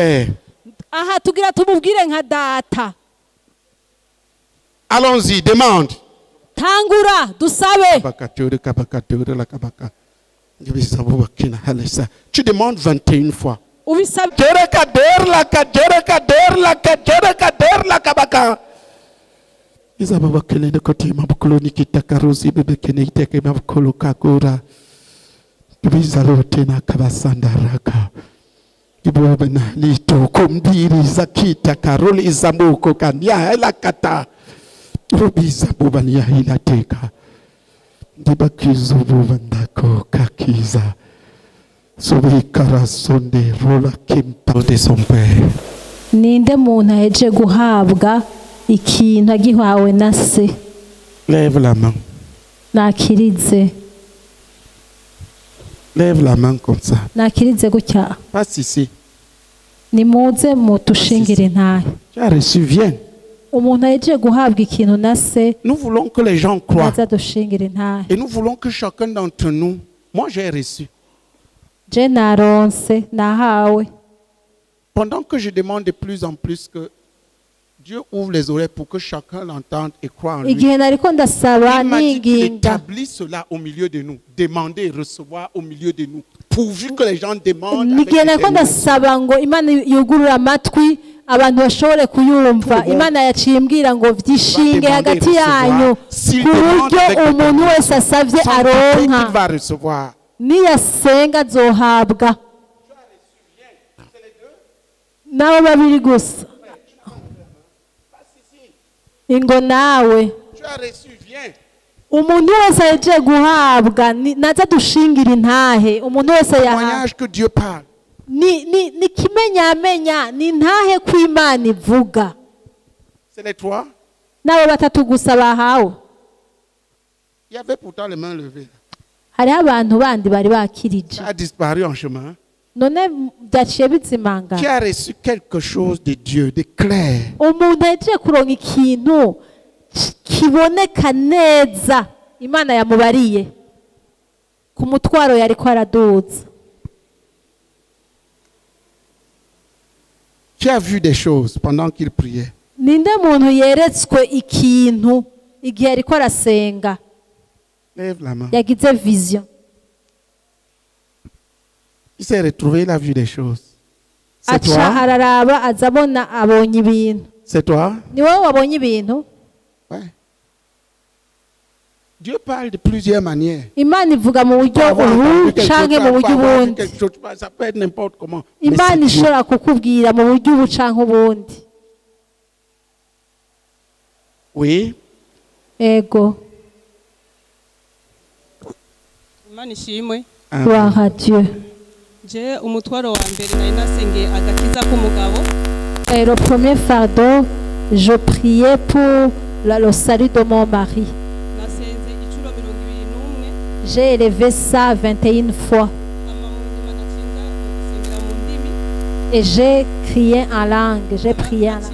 aha tugira tumubwire nka data. Allons-y, demande. Tangura dusabe. Tu demandes 21 fois. Ubisabe. Rubiza bubania hilateka dibakizo bubandako kakiza sobikara sonde rola kimpa de son père. Ninde muntu aheje guhabwa ikintu agihawe na se? Lève la main. Nakirize. Lève la main comme ça. Nakirize gutya. Passe ici. Nimuze mutushingire ntahe. Tu as reçu, viens. Umuntu aheje guhabwa ikintu na se. Nous voulons que les gens croient. Et nous voulons que chacun d'entre nous, moi j'ai reçu. Je naronse nahawe. Pendant que je demande de plus en plus que Dieu ouvre les oreilles pour que chacun l'entende et croit en lui. Il m'a dit qu'il établit cela au milieu de nous. Demander et recevoir au milieu de nous. Pourvu que les gens demandent. Abantu bashobore kuyumva Imana yacimbwira ngo vyishinge hagati yanyu ku buryo umuntu wese asavye aronka niyasenga azohabwa nabo babiri gusa ingo nawe umuntu wese aje guhabwa naza dushingira intahe umuntu wese yahabwa ni kimenyamenya ni ntahe kw'Imana ivuga. C'est les trois. Nabo batatu gusa bahawe. Il y avait pourtant les mains levées. Hari abantu bandi bari bakirije. Ça a disparu en chemin. None byaciye bizimanga. Qui a reçu quelque chose de Dieu, de clair. Umuntu aje kuronka ikintu kiboneka neza Imana yamubariye ku mutwaro yari ko araduza. Tu as vu des choses pendant qu'il priait. Ninde muntu yeretswe ikintu igihe ariko arasenga. Lève la main. Yagize vision. Il s'est retrouvé, il a vu des choses. C'est toi? Araraba azabona abonye ibintu. C'est toi? Ni wowe wabonye ibintu? Ouais. Dieu parle de plusieurs manières. Imana ivuga mu buryo ubu canke mu buryo ubundi. Ça peut être n'importe comment. Imana ishobora kukubwira mu buryo ubu canke ubundi. Oui. Ego. Imana ishimwe. Gloire à Dieu. Je umutwaro wa mbere nari nasengeye agakiza k'umugabo. Et le premier fardeau, je priais pour le salut de mon mari. J'ai élevé ça 21 fois. J'ai élevé ça 21 fois. Et j'ai crié en langue, j'ai prié en langue.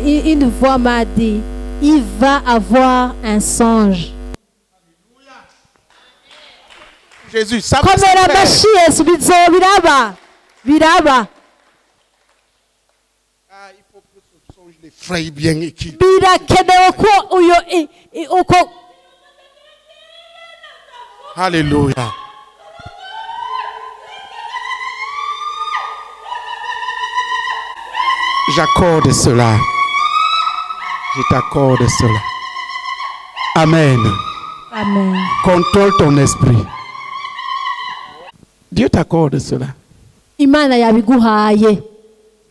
Une voix m'a dit, il va avoir un songe. Jésus, ça va se faire. Il faut que ce songe l'effraie bien et qu'il... Alléluia. J'accorde cela. Je t'accorde cela. Amen. Amen. Contrôle ton esprit. Dieu t'accorde cela.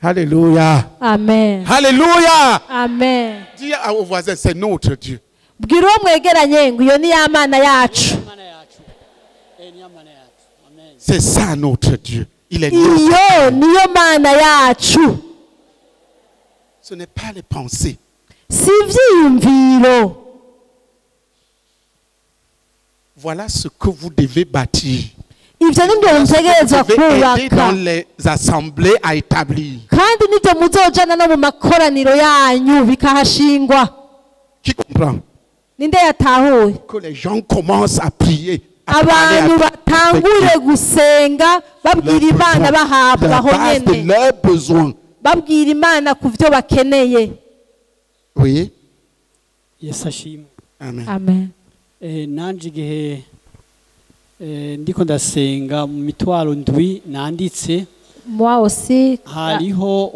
Alléluia. Amen. Alléluia. Amen. Dis au voisin, c'est notre Dieu. C'est ça notre Dieu. Il est notre Dieu. Ce n'est pas les pensées. Voilà ce que vous devez bâtir. Vous devez aider dans les assemblées à établir. Qui comprend? Que les gens commencent à prier. Abantu batangure gusenga babwira Imana bahabwa aho nyene babwira Imana ku byo bakeneye. Oui. Yesu ashimwe. Amen. Amen. Nanje igihe ndiko ndasenga mu mitwaro ndwi nanditse. Moi aussi,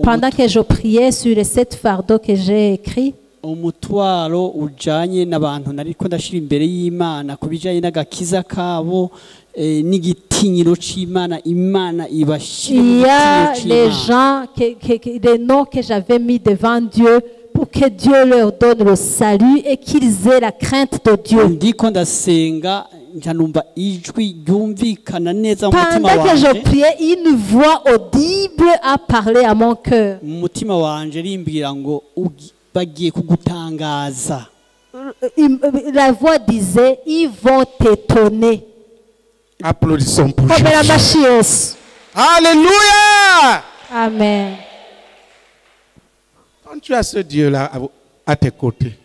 pendant que je priais sur les 7 fardeaux que j'ai écrits, umutwaro ujanye n'abantu nariko ndashira imbere y'Imana kubijanye n'agakiza kabo n'igitinyiro c'Imana Imana ibashira. Il y a les gens les noms que j'avais mis devant Dieu pour que Dieu leur donne le salut et qu'ils aient la crainte de Dieu. Ndiko ndasenga njanumva ijwi ryumvikana neza mu mutima wanje. Pendant que je priais, une voix audible a parlé à mon cœur. Mu mutima wanje rimbwira ngo bagiye kugutangaza. La voix disait, ils vont t'étonner. Applaudissons pour Jésus. Alléluia. Amen. Quand tu as ce Dieu-là à tes côtés,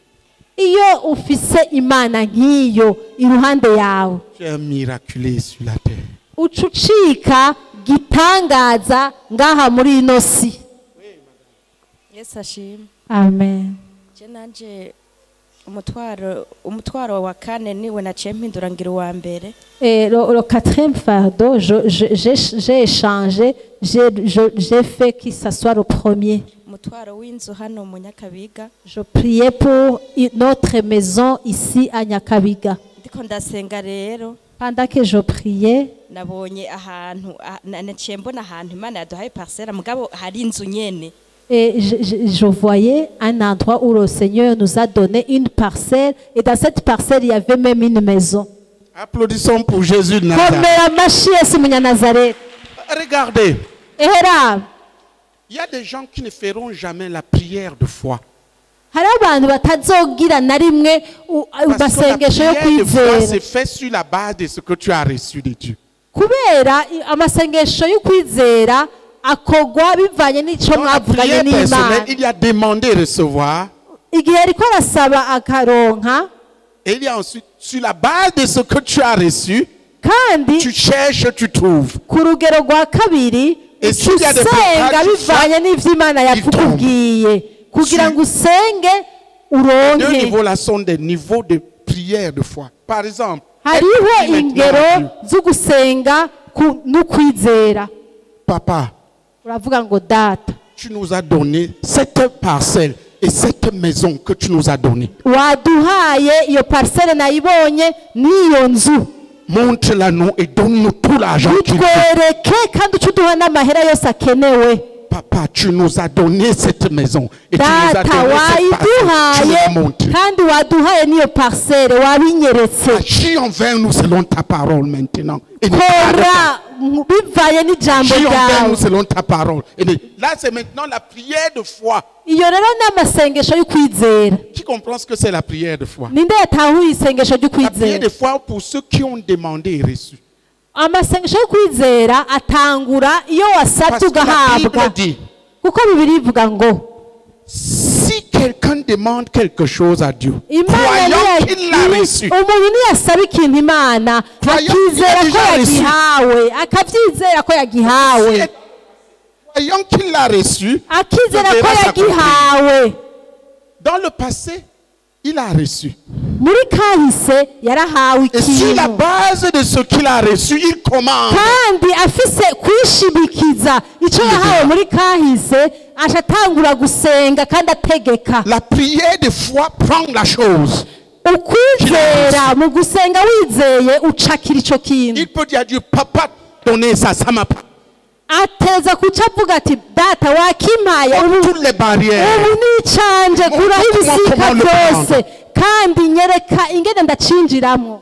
iyo ufise Imana nk'iyo iruhande yawe, tu es miraculé sur la terre. Ucucika gitangaza ngaha muri ino si. Yesu ashimwe. Amen. Je nanje umutwaro wa kane niwe naciye mpindura ngira uwa mbere. Le quatrième fardeau, j'ai échangé, j'ai fait qu'il s'assoie le premier. Umutwaro w'inzu hano mu Nyakabiga. Je priais pour notre maison ici à Nyakabiga. Ndiko ndasenga rero. Pendant que je priais, nabonye ahantu naciye mbona ahantu Imana yaduhaye parcelle mugabo hari inzu nyene. Et je voyais un endroit où le Seigneur nous a donné une parcelle. Et dans cette parcelle, il y avait même une maison. Applaudissons pour Jésus de Nazareth. Regardez. Il y a des gens qui ne feront jamais la prière de foi. Parce que la prière de foi c'est fait sur la base de ce que tu as reçu de Dieu. Il y a demandé recevoir. Et il y a ensuite, sur la base de ce que tu as reçu, tu cherches, tu trouves. Et s'il y a des deux niveaux là sont des niveaux de prière de foi. Par exemple, Papa, tu nous as donné cette parcelle et cette maison que tu nous as donnée. Montre-la nous et donne-nous tout l'argent qu'il faut. Papa, tu nous as donné cette maison et tu nous as donné cette parcelle. Agis envers nous selon ta parole maintenant. Agis envers nous selon ta parole. Et là, c'est maintenant la prière de foi. Qui comprend ce que c'est la prière de foi? La prière de foi pour ceux qui ont demandé et reçu. amasengesho yo kwizera atangura iyo wasabye ugahabwa kuko Bibiliya ivuga ngo si quelqu'un demande quelque chose à Dieu, Imana croyant qu'il l'a reçu, umuntu niyasaba ikintu Imana akizera ko yagihawe akavyizera ko yagihawe croyant qu'il l'a reçu, akizera ko yagihawe. dans le passé il a reçu. Muri kahise yarahawe Et sur la ikintu base de ce qu'il a reçu, il commande. kandi afise kwishibikiza ico yahawe muri kahise ashatangura gusenga kandi ategeka. La prière de foi prend la chose. Ukwizera mu gusenga wizeye ucakira ico kintu. Il peut dire à Dieu, papa, donnez ça, ça m'a pas. Ateza kuca avuga ati data wakimpaye Toutes les barrières. ubu nicanje kuraho ibisika byose kandi nyereka ingene ndacinjiramo.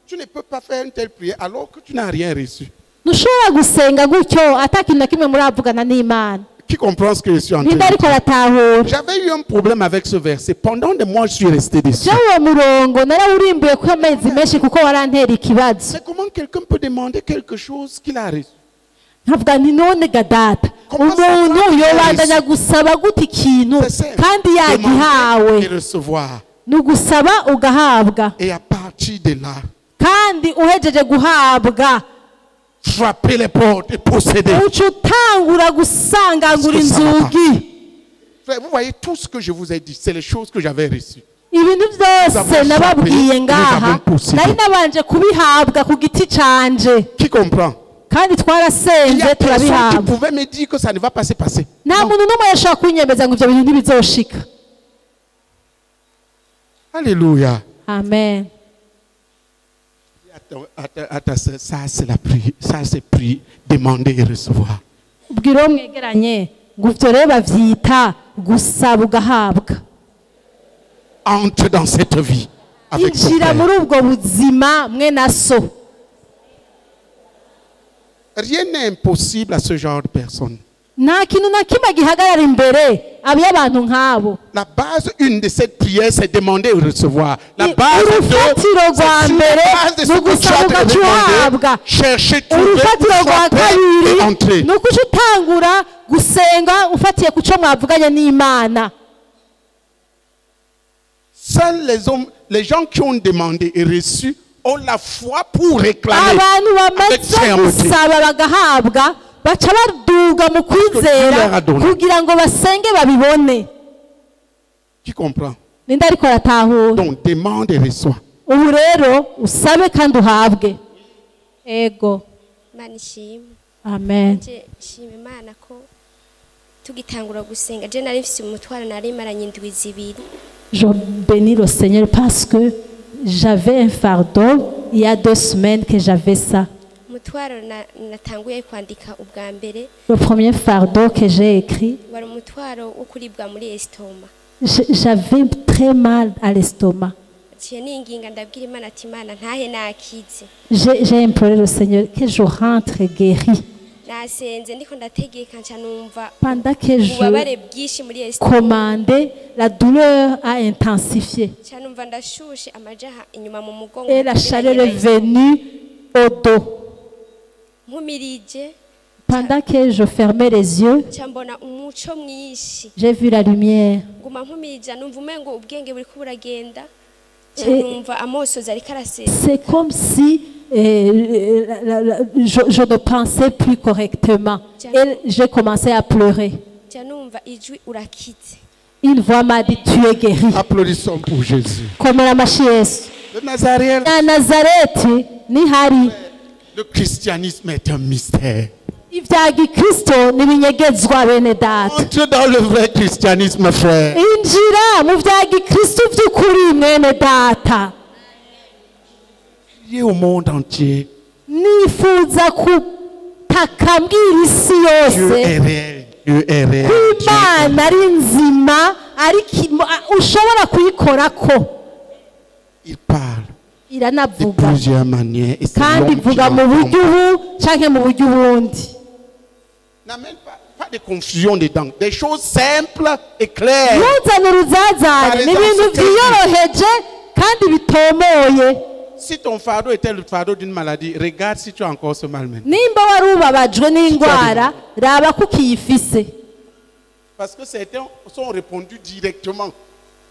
Tu ne peux pas faire une telle prière alors que tu n'as rien reçu. Ntushobora gusenga gutyo atakintu na kimwe muravugana n'Imana. Qui comprend ce que je suis en train Ninde de ariko dire? aratahura. J'avais eu un problème avec ce verset. Pendant des mois, je suis resté dessus. Jawo murongo narawurimbuye ko amezi menshi kuko warantera ikibazo. Mais comment quelqu'un peut demander quelque chose qu'il a reçu? Nkavuga nti none ga data umuntu yobandanya gusaba gute ikintu kandi yagihawe. Demander et recevoir. Nugusaba ugahabwa Et à partir de là, kandi uhejeje guhabwa frapper les portes et posséder. uca utangura gusangangura inzugi. Frère, vous voyez tout ce que je vous ai dit, c'est les choses que j'avais reçues. Ibintu byose nababwiye ngaha nari nabanje kubihabwa ku giti canje Qui comprend? kandi Il y twarasenze a personne qui turabihabwa. pouvait me dire que ça ne va pas se passer. Nta muntu n'umwe yashobora kunyemeza ngo ibyo bintu ntibizoshika. Alléluia. Amen. Attends, ça c'est la prière, ça c'est prier, demander et recevoir. Ubwira uwo mwegeranye ngo ivyo rero bavyita gusaba ugahabwa. Entre dans cette vie avec ton Injira Père. muri ubwo buzima mwe na so. Rien n'est impossible à ce genre de personnes. Nta kintu na kimwe gihagarara imbere ab'abantu nk'abo. La base, une de cette prière, c'est demander et recevoir. La base Urufatiro rwa mbere ni ugusaba ugaca uhabwa. chercher, trouver, Urufatiro rwa frapper kabiri et entrer. ni ukuca utangura gusenga ufatiye ku cyo mwavuganye n'Imana. Seuls les hommes, les gens qui ont demandé et reçu ont la foi pour réclamer Abantu avec bamaze fermeté. gusaba bagahabwa baca baduga mu kwizera kugira ngo basenge babibone. Qui comprend? Ninde ariko aratahura. Donc demande et reçois. Ubu rero usabe kandi uhabwe. Ego. Imana ishimwe. Amen. Je shima Imana ko tugitangura gusenga je nari mfise umutwaro nari maranye indwi zibiri. Je bénis le Seigneur parce que j'avais un fardeau il y a 2 semaines que j'avais ça. Umutwaro natanguye kwandika ubwa mbere. Le premier fardeau que j'ai écrit, Wari umutwaro wo kuribwa muri estoma. j'avais très mal à l'estomac. Ciye ninginga ndabwira Imana ati Imana ntahe nakize. J'ai imploré le Seigneur que je rentre guéri. Nasenze ndiko ndategeka nca numva Pendant que ubabare bwishi muri je estoma. commandais, la douleur a intensifié. Nca numva ndashushe amajaha inyuma mu mugongo. Et la chaleur est venue au dos. Mpumirije. Pendant que je fermais les yeux, Nca mbona umuco mwishi. j'ai vu la lumière. Nguma mpumirije numva umengo ubwenge buri kuburagenda. C'est comme si je ne pensais plus correctement. Et j'ai commencé à pleurer. Une voix m'a dit, tu es guéri. Applaudissons pour Jésus. Comme la machiesse. Le Nazareth. Le christianisme est un mystère. Entre dans le vrai christianisme, frère. Priez au monde entier. Dieu est réel. Dieu est réel. Il parle de plusieurs manières. Et c'est l'homme qui n'amène pas de confusion dedans. Des choses simples et claires. Si ton fardeau était le fardeau d'une maladie, regarde si tu as encore ce mal maintenant. nimba wari ubabajwe n'indwara raba ko ukiyifise. Parce que certains sont répondus directement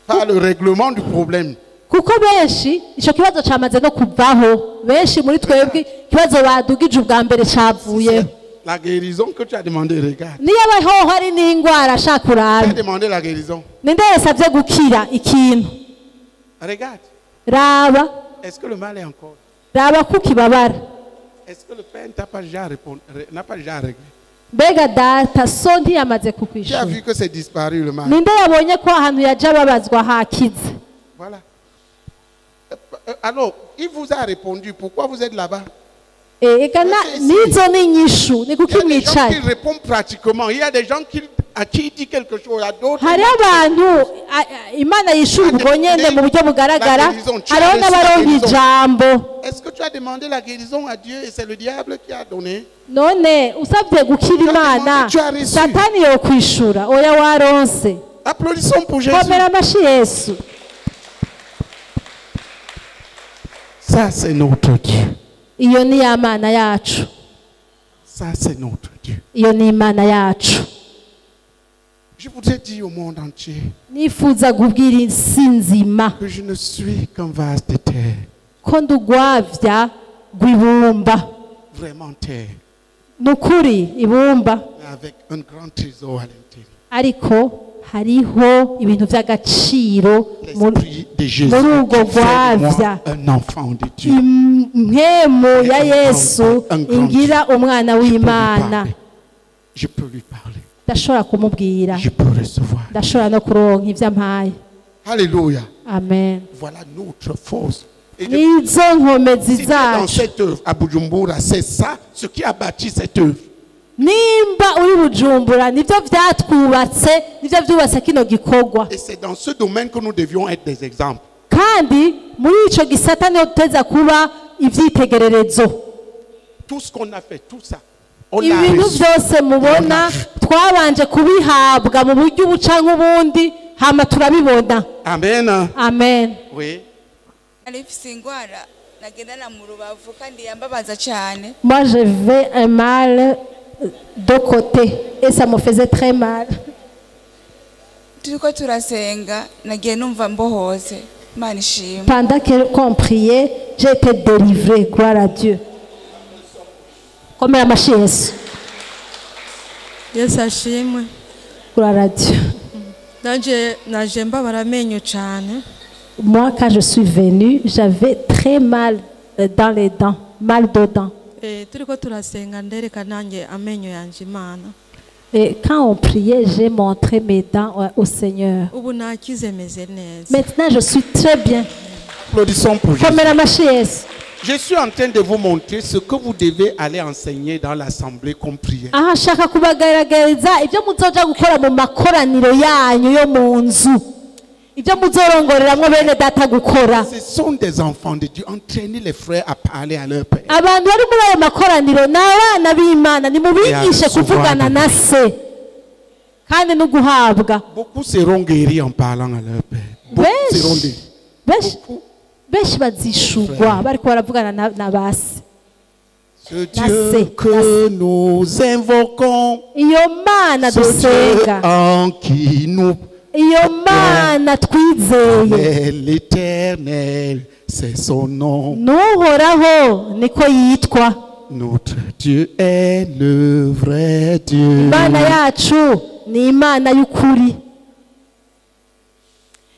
par le règlement du problème. Kuko benshi ico kibazo cyamaze no kuvaho, benshi muri twebwe kibazo badugije ubwa mbere cyavuye. La guérison que tu as demandé, regarde. Niyo abaho hari n'indwara ashaka Tu as urabe. demandé la guérison. Ninde yasabye gukira ikintu? Regarde. Raba, Est-ce que le mal est encore? raba ko ukibabara. Est-ce que le Père n'a pas déjà répondu, n'a pas déjà réglé? Mbega data so ntiyamaze Tu as kukwishura. vu que c'est disparu le mal. Ninde yabonye ko ahantu yaje ababazwa hakize? Voilà. Alors, il vous a répondu. Pourquoi vous êtes là-bas? Ega nizo ni inyishu ni kuki Il y a des gens mwicaye. qui répondent pratiquement. Il y a des gens à qui il dit quelque chose. Il y a d'autres. Hari abantu Imana yishura ubwo nyene mu buryo bugaragara, hariho n'abaronka ijambo. Est-ce que tu as demandé la guérison à Dieu et c'est le diable qui a donné? None usabye gukira Imana Satani yo kwishura oya waronse. Applaudissons pour Jésus. Komera amashi Yesu. Ça c'est notre Dieu. Iyo ni ya Mana yacu. Ça c'est notre Dieu. Iyo ni Imana yacu. Je voudrais dire au monde entier Nifuza kubwira isi nzima que je ne suis qu'un vase de terre. ko ndugwavya gwibumba. Vraiment terre. Nukuri ibumba Mais avec un grand trésor à l'intérieur. ariko hariho ibintu vy'agaciro L'esprit de Jésus muri ubwo qui fait de moi gwavya. un enfant de Dieu. Impwemu ya Yesu ingira umwana w'Imana. Je peux lui parler. Ndashobora kumubwira, Je peux recevoir. ndashobora no kuronka ivyo ampaye. Alléluia. Amen. Voilà notre force. Et Nizo nkomezi si tu es dans zacu. cette œuvre à Bujumbura, c'est ça ce qui a bâti cette œuvre. Nimba uri Bujumbura nivyo vyatwubatse, nivyo vyubatse kino gikorwa. Et c'est dans ce domaine que nous devions être des exemples. Kandi muri ico gisata niho tuteza kuba ivyitegererezo. Tout ce qu'on a fait, tout ça, on l'a Ibintu reçu. byose mubona twabanje kubihabwa mu buryo ubu canke ubundi hama turabibona. Amen. Amen. Oui. Alifise ingwara nagendana mu rubavu kandi yambabaza cyane. Moi j'avais un mal de côté et ça me faisait très mal. Turiko turasenga nagiye numva mbohoze. Imana ishimwe. Pendant qu'on priait, j'ai été délivrée, gloire à Dieu. Comme la machine. Yesu ashimwe. Gloire à Dieu. Naje mbabara amenyo cyane. Moi, quand je suis venue, j'avais très mal dans les dents, mal dedans. Turiko turasenga ndereka nanjye amenyo yanje Imana. Et quand on priait, j'ai montré mes dents au Seigneur. Ubu nakize meze neza. Maintenant, je suis très bien. Applaudissons pour Jésus. Comme la machine. Je suis en train de vous montrer ce que vous devez aller enseigner dans l'assemblée comme prière. Aha shaka kubagaragariza ibyo muzoja gukora mu makoraniro yanyu yo mu nzu. Ibyo muzorongoreramwo bene data gukora. Ce sont des enfants de Dieu. Entraînez les frères à parler à leur Père. Abantu bari muri ayo makoraniro ni abana b'Imana, ni mubigishe kuvugana na se kandi no guhabwa. Beaucoup seront guéris en parlant à leur Père. Beaucoup seront guéris. Benshi bazishugwa bariko baravugana na base. Ce Dieu que nous invoquons, iyo Mana dusenga, en qui nous iyo Mana twizeye, l'Éternel, c'est son nom. n'uhoraho niko yitwa. Notre Dieu est le vrai Dieu. Imana yacu ni Imana y'ukuri.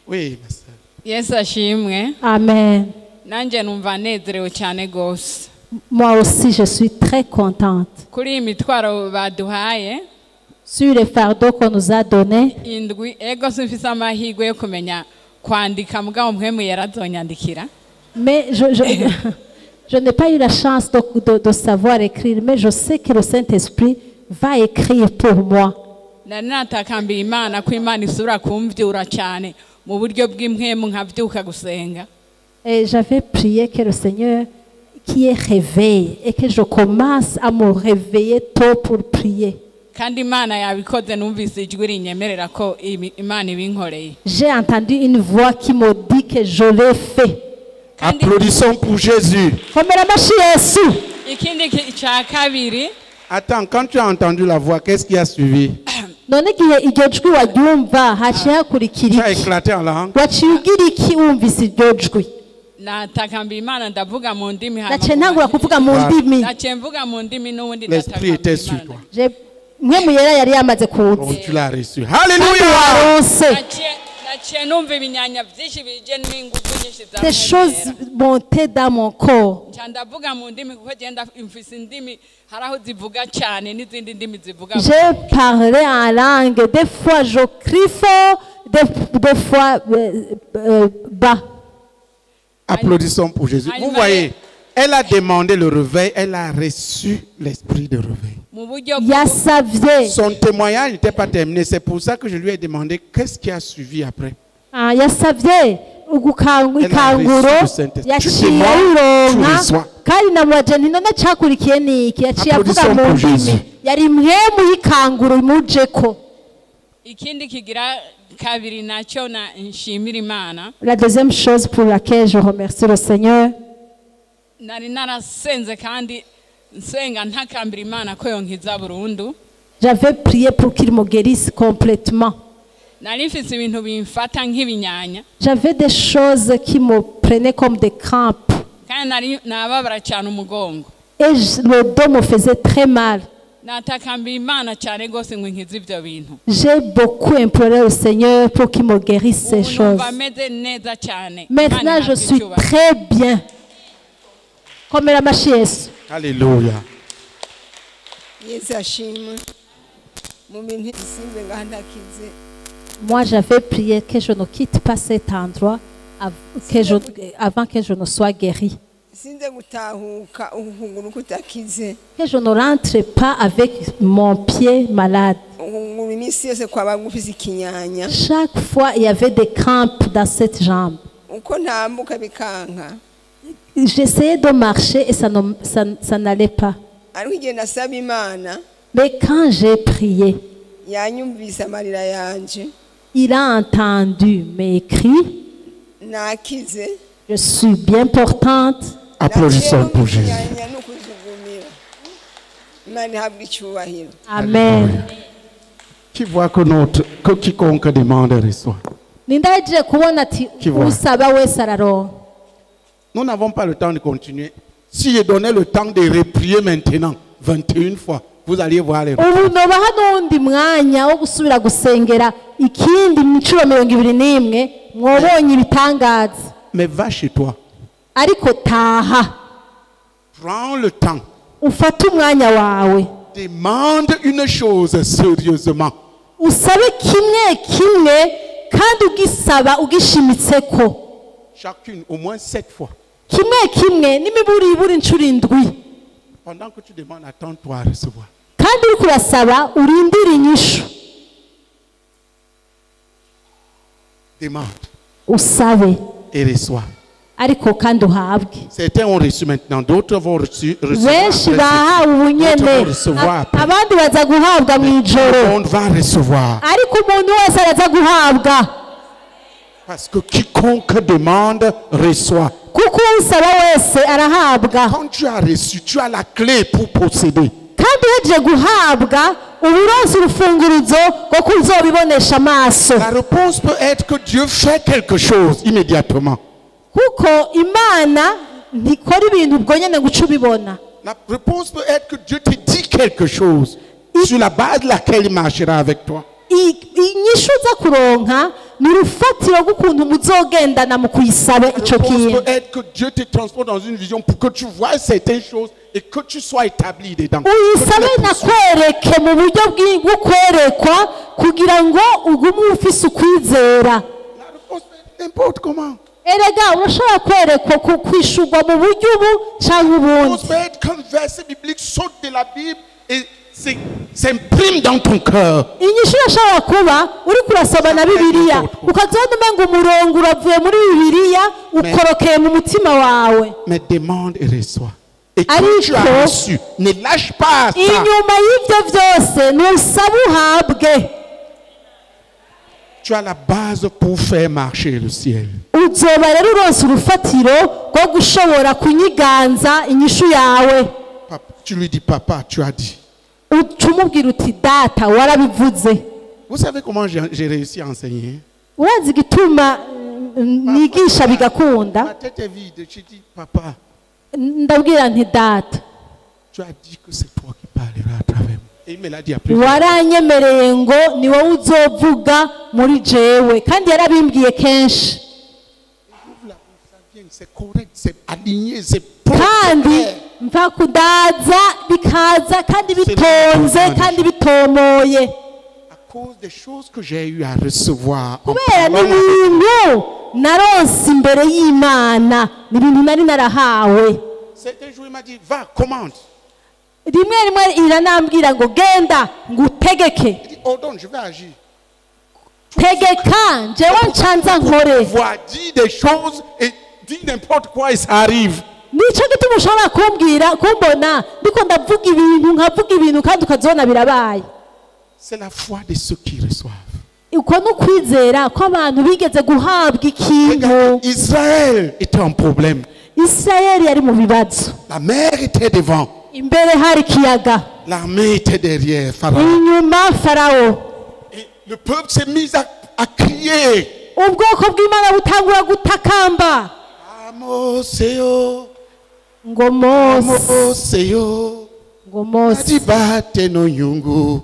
Oui, ma sœur. Yesu ashimwe. Amen. Nanje numva nezerewe cyane gose. Moi aussi je suis très contente. Kuri imitwaro baduhaye. Sur les fardeaux qu'on nous a donnés. Indwi ego simfise amahirwe yo kumenya kwandika mugabo mpwemu yarazonyandikira. Mais je n'ai pas eu la chance de savoir écrire, mais je sais que le Saint-Esprit va écrire pour moi. Nari natakambira Imana ko Imana isubira kumvyura cyane mu buryo bw'impwemu nkavyuka gusenga. Et j'avais prié que le Seigneur qui est réveillé et que je commence à me réveiller tôt pour prier. Kandi Imana yabikoze numvise ijwi rinyemerera ko Imana ibinkoreye. J'ai entendu une voix qui me dit que je l'ai fait. Applaudissons pour Jésus. Attends, quand tu as entendu la voix, qu'est-ce qui a suivi? Tu as éclaté en langue. L'esprit était sur toi. Donc tu l'as reçu. Alléluia. Des choses montaient dans mon corps. Je parlais en langue. Des fois je crie fort, des fois bas. Applaudissons pour Jésus. Vous voyez, elle a demandé le réveil, elle a reçu l'esprit de réveil. Son témoignage n'était pas terminé. C'est pour ça que je lui ai demandé qu'est-ce qui a suivi après. Yasavye ikanguro yaciye ayironka kandi namubaje nti none cakurikiye niki yaciye avuga mu ndimi yari mwemu y'ikanguro imujeko. Ikindi kigira kabiri naco na nshimira Imana. La deuxième chose pour laquelle je remercie le Seigneur, nari narasenze kandi nsenga ntakambira Imana ko yonkiza burundu. J'avais prié pour qu'il me guérisse complètement. J'avais des choses qui me prenaient comme des crampes. Et le dos me faisait très mal. J'ai beaucoup imploré au Seigneur pour qu'il me guérisse ces choses. Maintenant, je suis très bien. Comme la machine. Alléluia. Moi, j'avais prié que je ne quitte pas cet endroit avant que je ne sois guéri. Que je ne rentre pas avec mon pied malade. Chaque fois, il y avait des crampes dans cette jambe. J'essayais de marcher et ça n'allait pas. Mais quand j'ai prié, il a entendu mes cris. Je suis bien portante. Applaudissons pour Jésus. Amen. Qui voit que quiconque demande reçoit. Nous n'avons pas le temps de continuer. Si je donnais le temps de reprier maintenant 21 fois, vous alliez voir les mais va chez toi. Prends le temps. Demande une chose sérieusement. Chacune au moins 7 fois. Pendant que tu demandes, attends-toi à recevoir. Demande. Et reçois. Certains ont reçu maintenant, d'autres vont recevoir. On va recevoir. Parce que quiconque demande, reçoit. Quand tu as reçu, tu as la clé pour posséder. La réponse peut être que Dieu fait quelque chose immédiatement. La réponse peut être que Dieu te dit quelque chose sur la base de laquelle il marchera avec toi. La réponse peut être que Dieu te transporte dans une vision pour que tu vois certaines choses et que tu sois établi dedans. N'importe comment. La réponse peut être qu'un verset biblique saute de la Bible et s'imprime dans ton cœur. Mais demande et reçois. Et quand tu as reçu, ne lâche pas ça. tu as la base pour faire marcher le ciel. uzoba rero uronse urufatiro rwo gushobora kunyiganza inyishu yawe. Tu lui dis, papa, tu as dit. Ucumubwira uti data warabivuze. Vous savez comment j'ai réussi à enseigner? Urazi gituma nigisha bigakunda? Ma tête est vide. Je dis, papa. Ndabwira nti data. Tu as dit que c'est toi qui parleras à travers moi. Et il me l'a dit après. Waranyemereye ngo ni wowe uzovuga muri jewe kandi yarabimbwiye kenshi. C'est correct, c'est aligné, c'est kandi mva kudaza bikaza kandi bitonze kandi bitomoye. À cause des choses que j'ai eu à recevoir. Kubera n'ibintu naronse imbere y'Imana n'ibintu nari narahawe. Certains jours il m'a dit va commande. Rimwe iranambwira ngo genda ngutegeke. Ordonne, je vais agir. Tegeka jewe ncanza nkore. Voir dire des choses et dire n'importe quoi et ça arrive. Nico gituma ushobora kumbwira kumbona ndiko ndavuga ibintu nkavuga ibintu kandi ukazona birabaye. C'est la foi de ceux qui reçoivent. Uko n'ukwizera ko abantu bigeze guhabwa ikintu. Israël était un problème. Israël yari mu bibazo. La mer était devant. Imbere hari kiyaga. L'armée était derrière Pharaon. Inyuma Farao. Et le peuple s'est mis à crier. Ubwoko bw'Imana butangura gutakamba. Amoseo. Ngo Mose. Amoseo. Ngo Mose. Adibate no nyungu.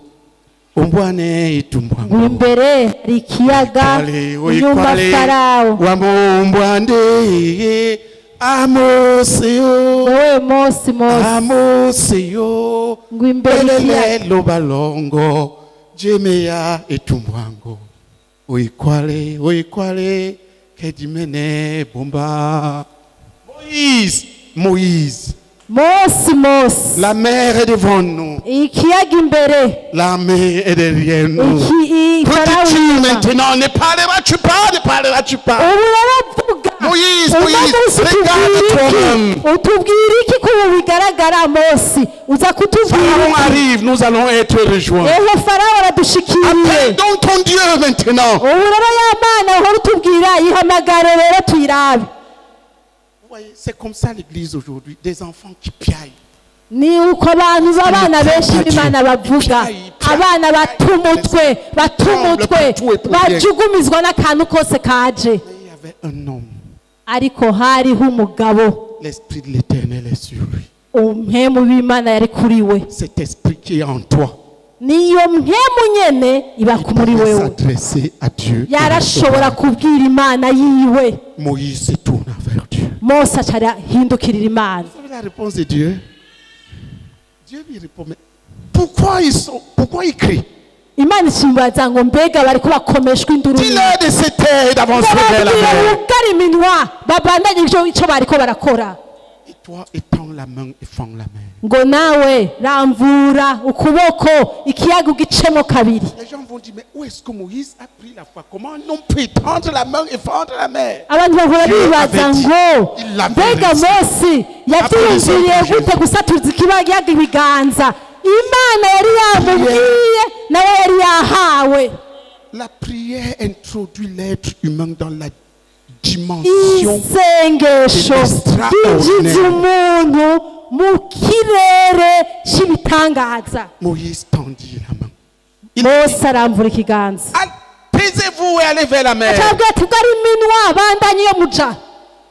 Umbwane itumbwangu. Imbere hari kiyaga. Inyuma Farao. Wamumbwande. Amoseo. Owe Mose Mose. Amoseo. Ngo imbere kiyaga. Lobalongo. Jemea itumbwangu. Oikwale. Kedimene bomba. Moïse. Mose. La mer est devant nous. Ikiyaga imbere. La mer est derrière nous. Peux-tu maintenant ne parleras-tu pas? Moïse, regarde toi-même. Utubwira iki ko bigaragara Mose? Uza kutubwira. Pharaon arrive, nous allons être rejoints. Farao aradushikiriye. Appelle donc ton Dieu maintenant. Ubu rero y'Imana uhora utubwira ihamagare rero tuyirabe. C'est comme ça l'église aujourd'hui, des enfants qui piaillent. Ni uko abantu b'abana benshi b'Imana bavuga, abana batumutwe, bajugumizwa n'akantu kose kaje. Il y avait un homme. Ariko hariho umugabo. L'esprit de l'Éternel est sur lui. Umhemu w'Imana yari kuri we. Cet esprit qui est en toi. Niyo mhemu nyene iba kumuri wewe. S'adresser à Dieu. Yarashobora kubwira Imana yiwe. Moïse se tourna vers Dieu. Mose acara hindukirira Imana. Vous savez la réponse de Dieu? Dieu lui répond, mais pourquoi ils crient? Imana ishimbaza ngo mbega bariko bakomeshwa induru. Dis-leur de se taire d'avancer vers la mer. Ugari minwa babandanye ico bariko barakora. Et toi étends la main et fends la mer. Ngo nawe ramvura ukuboko ikiyaga ugicemo kabiri. Les gens vont dire, mais où est-ce que Moïse a pris la foi? Comment non peut étendre la main et fendre la mer? Abantu bahora bibaza ngo mbega Mose yavyumviriye gute gusatuza ikiyaga ibiganza? Imana yari yamubwiye nawe yari yahawe. La prière introduit l'être humain dans la dimension umuntu mu kirere cy'ibitangaza. Moïse tendit la main. Mose aramvura ikiganza. Taisez-vous et allez vers la mer.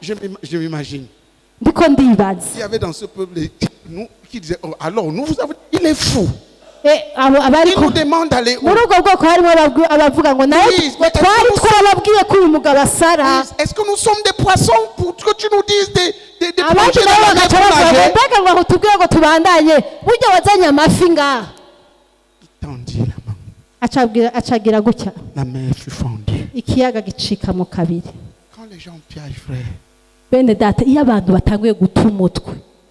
Je m'imagine. Il y avait dans ce peuple qui disaient, oh, alors nous vous avons, il est fou. Il nous demande d'aller où? Est-ce que nous sommes des poissons pour que tu nous dises des plongées dans la mer? Il tendit la main. La mer fut fendue. Quand les gens piaillent, frère,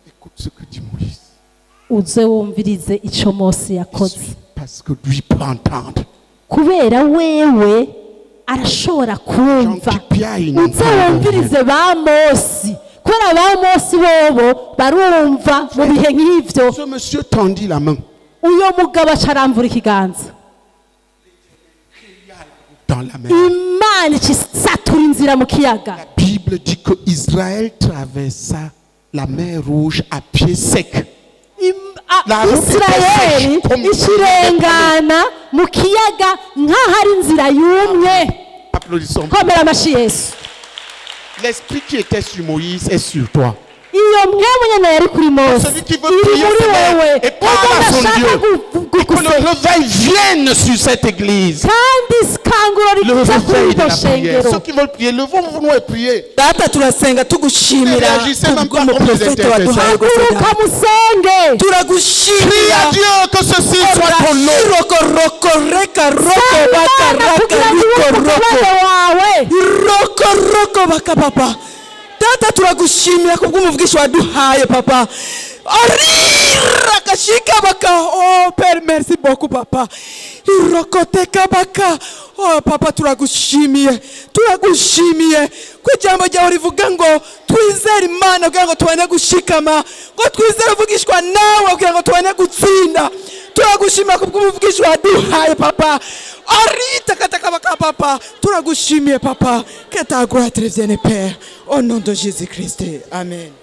écoute ce que dit Moïse. Parce que lui peut entendre. Kubera wewe arashobora kumva uzawumvirize ba Mose kubera ba Mose bobo barumva mu bihe nk'ivyo. Ce monsieur tendit la main. Uyo mugabo acaramvura ikiganza. dans la mer. Imana ikisatura inzira mu kiyaga. La Bible dit que Israël traversa la mer Rouge à pied sec. Isirayeli ikirengana mu kiyaga nk'aho ari inzira yumye. Applaudissons. Komera amashi Yesu. L'esprit qui était sur Moïse est sur toi. Iyo mwemu nyene yari kuri Mose. Celui qui veut prier et parle à son Dieu. Et que le réveil vienne sur cette église. Le réveil de la prière. Ceux qui veulent prier, levons-nous et priez. Data turasenga tugushimira kubw'umuprofete waduhaye musenge. Turagushimira. Prie à Dieu que ceci soit ton nom. Roko baka papa. Data turagushimira kubw'umuvugisho waduhaye papa. Arira kashika baka. Oh Père, merci beaucoup papa. Irokoteka baka. Oh papa turagushimiye. Turagushimiye. Kujambo ryawe rivuga ngo twizere Imana kugira ngo tubone gushikama. Ngo twizere uvugishwa nawe kugira ngo tubone gutsinda. Turagushimira kubw'umuvugisho waduhaye papa. Arita kataka baka papa. Turagushimiye papa. Que ta gloire te revienne Père. Au nom de Jésus-Christ. Amen.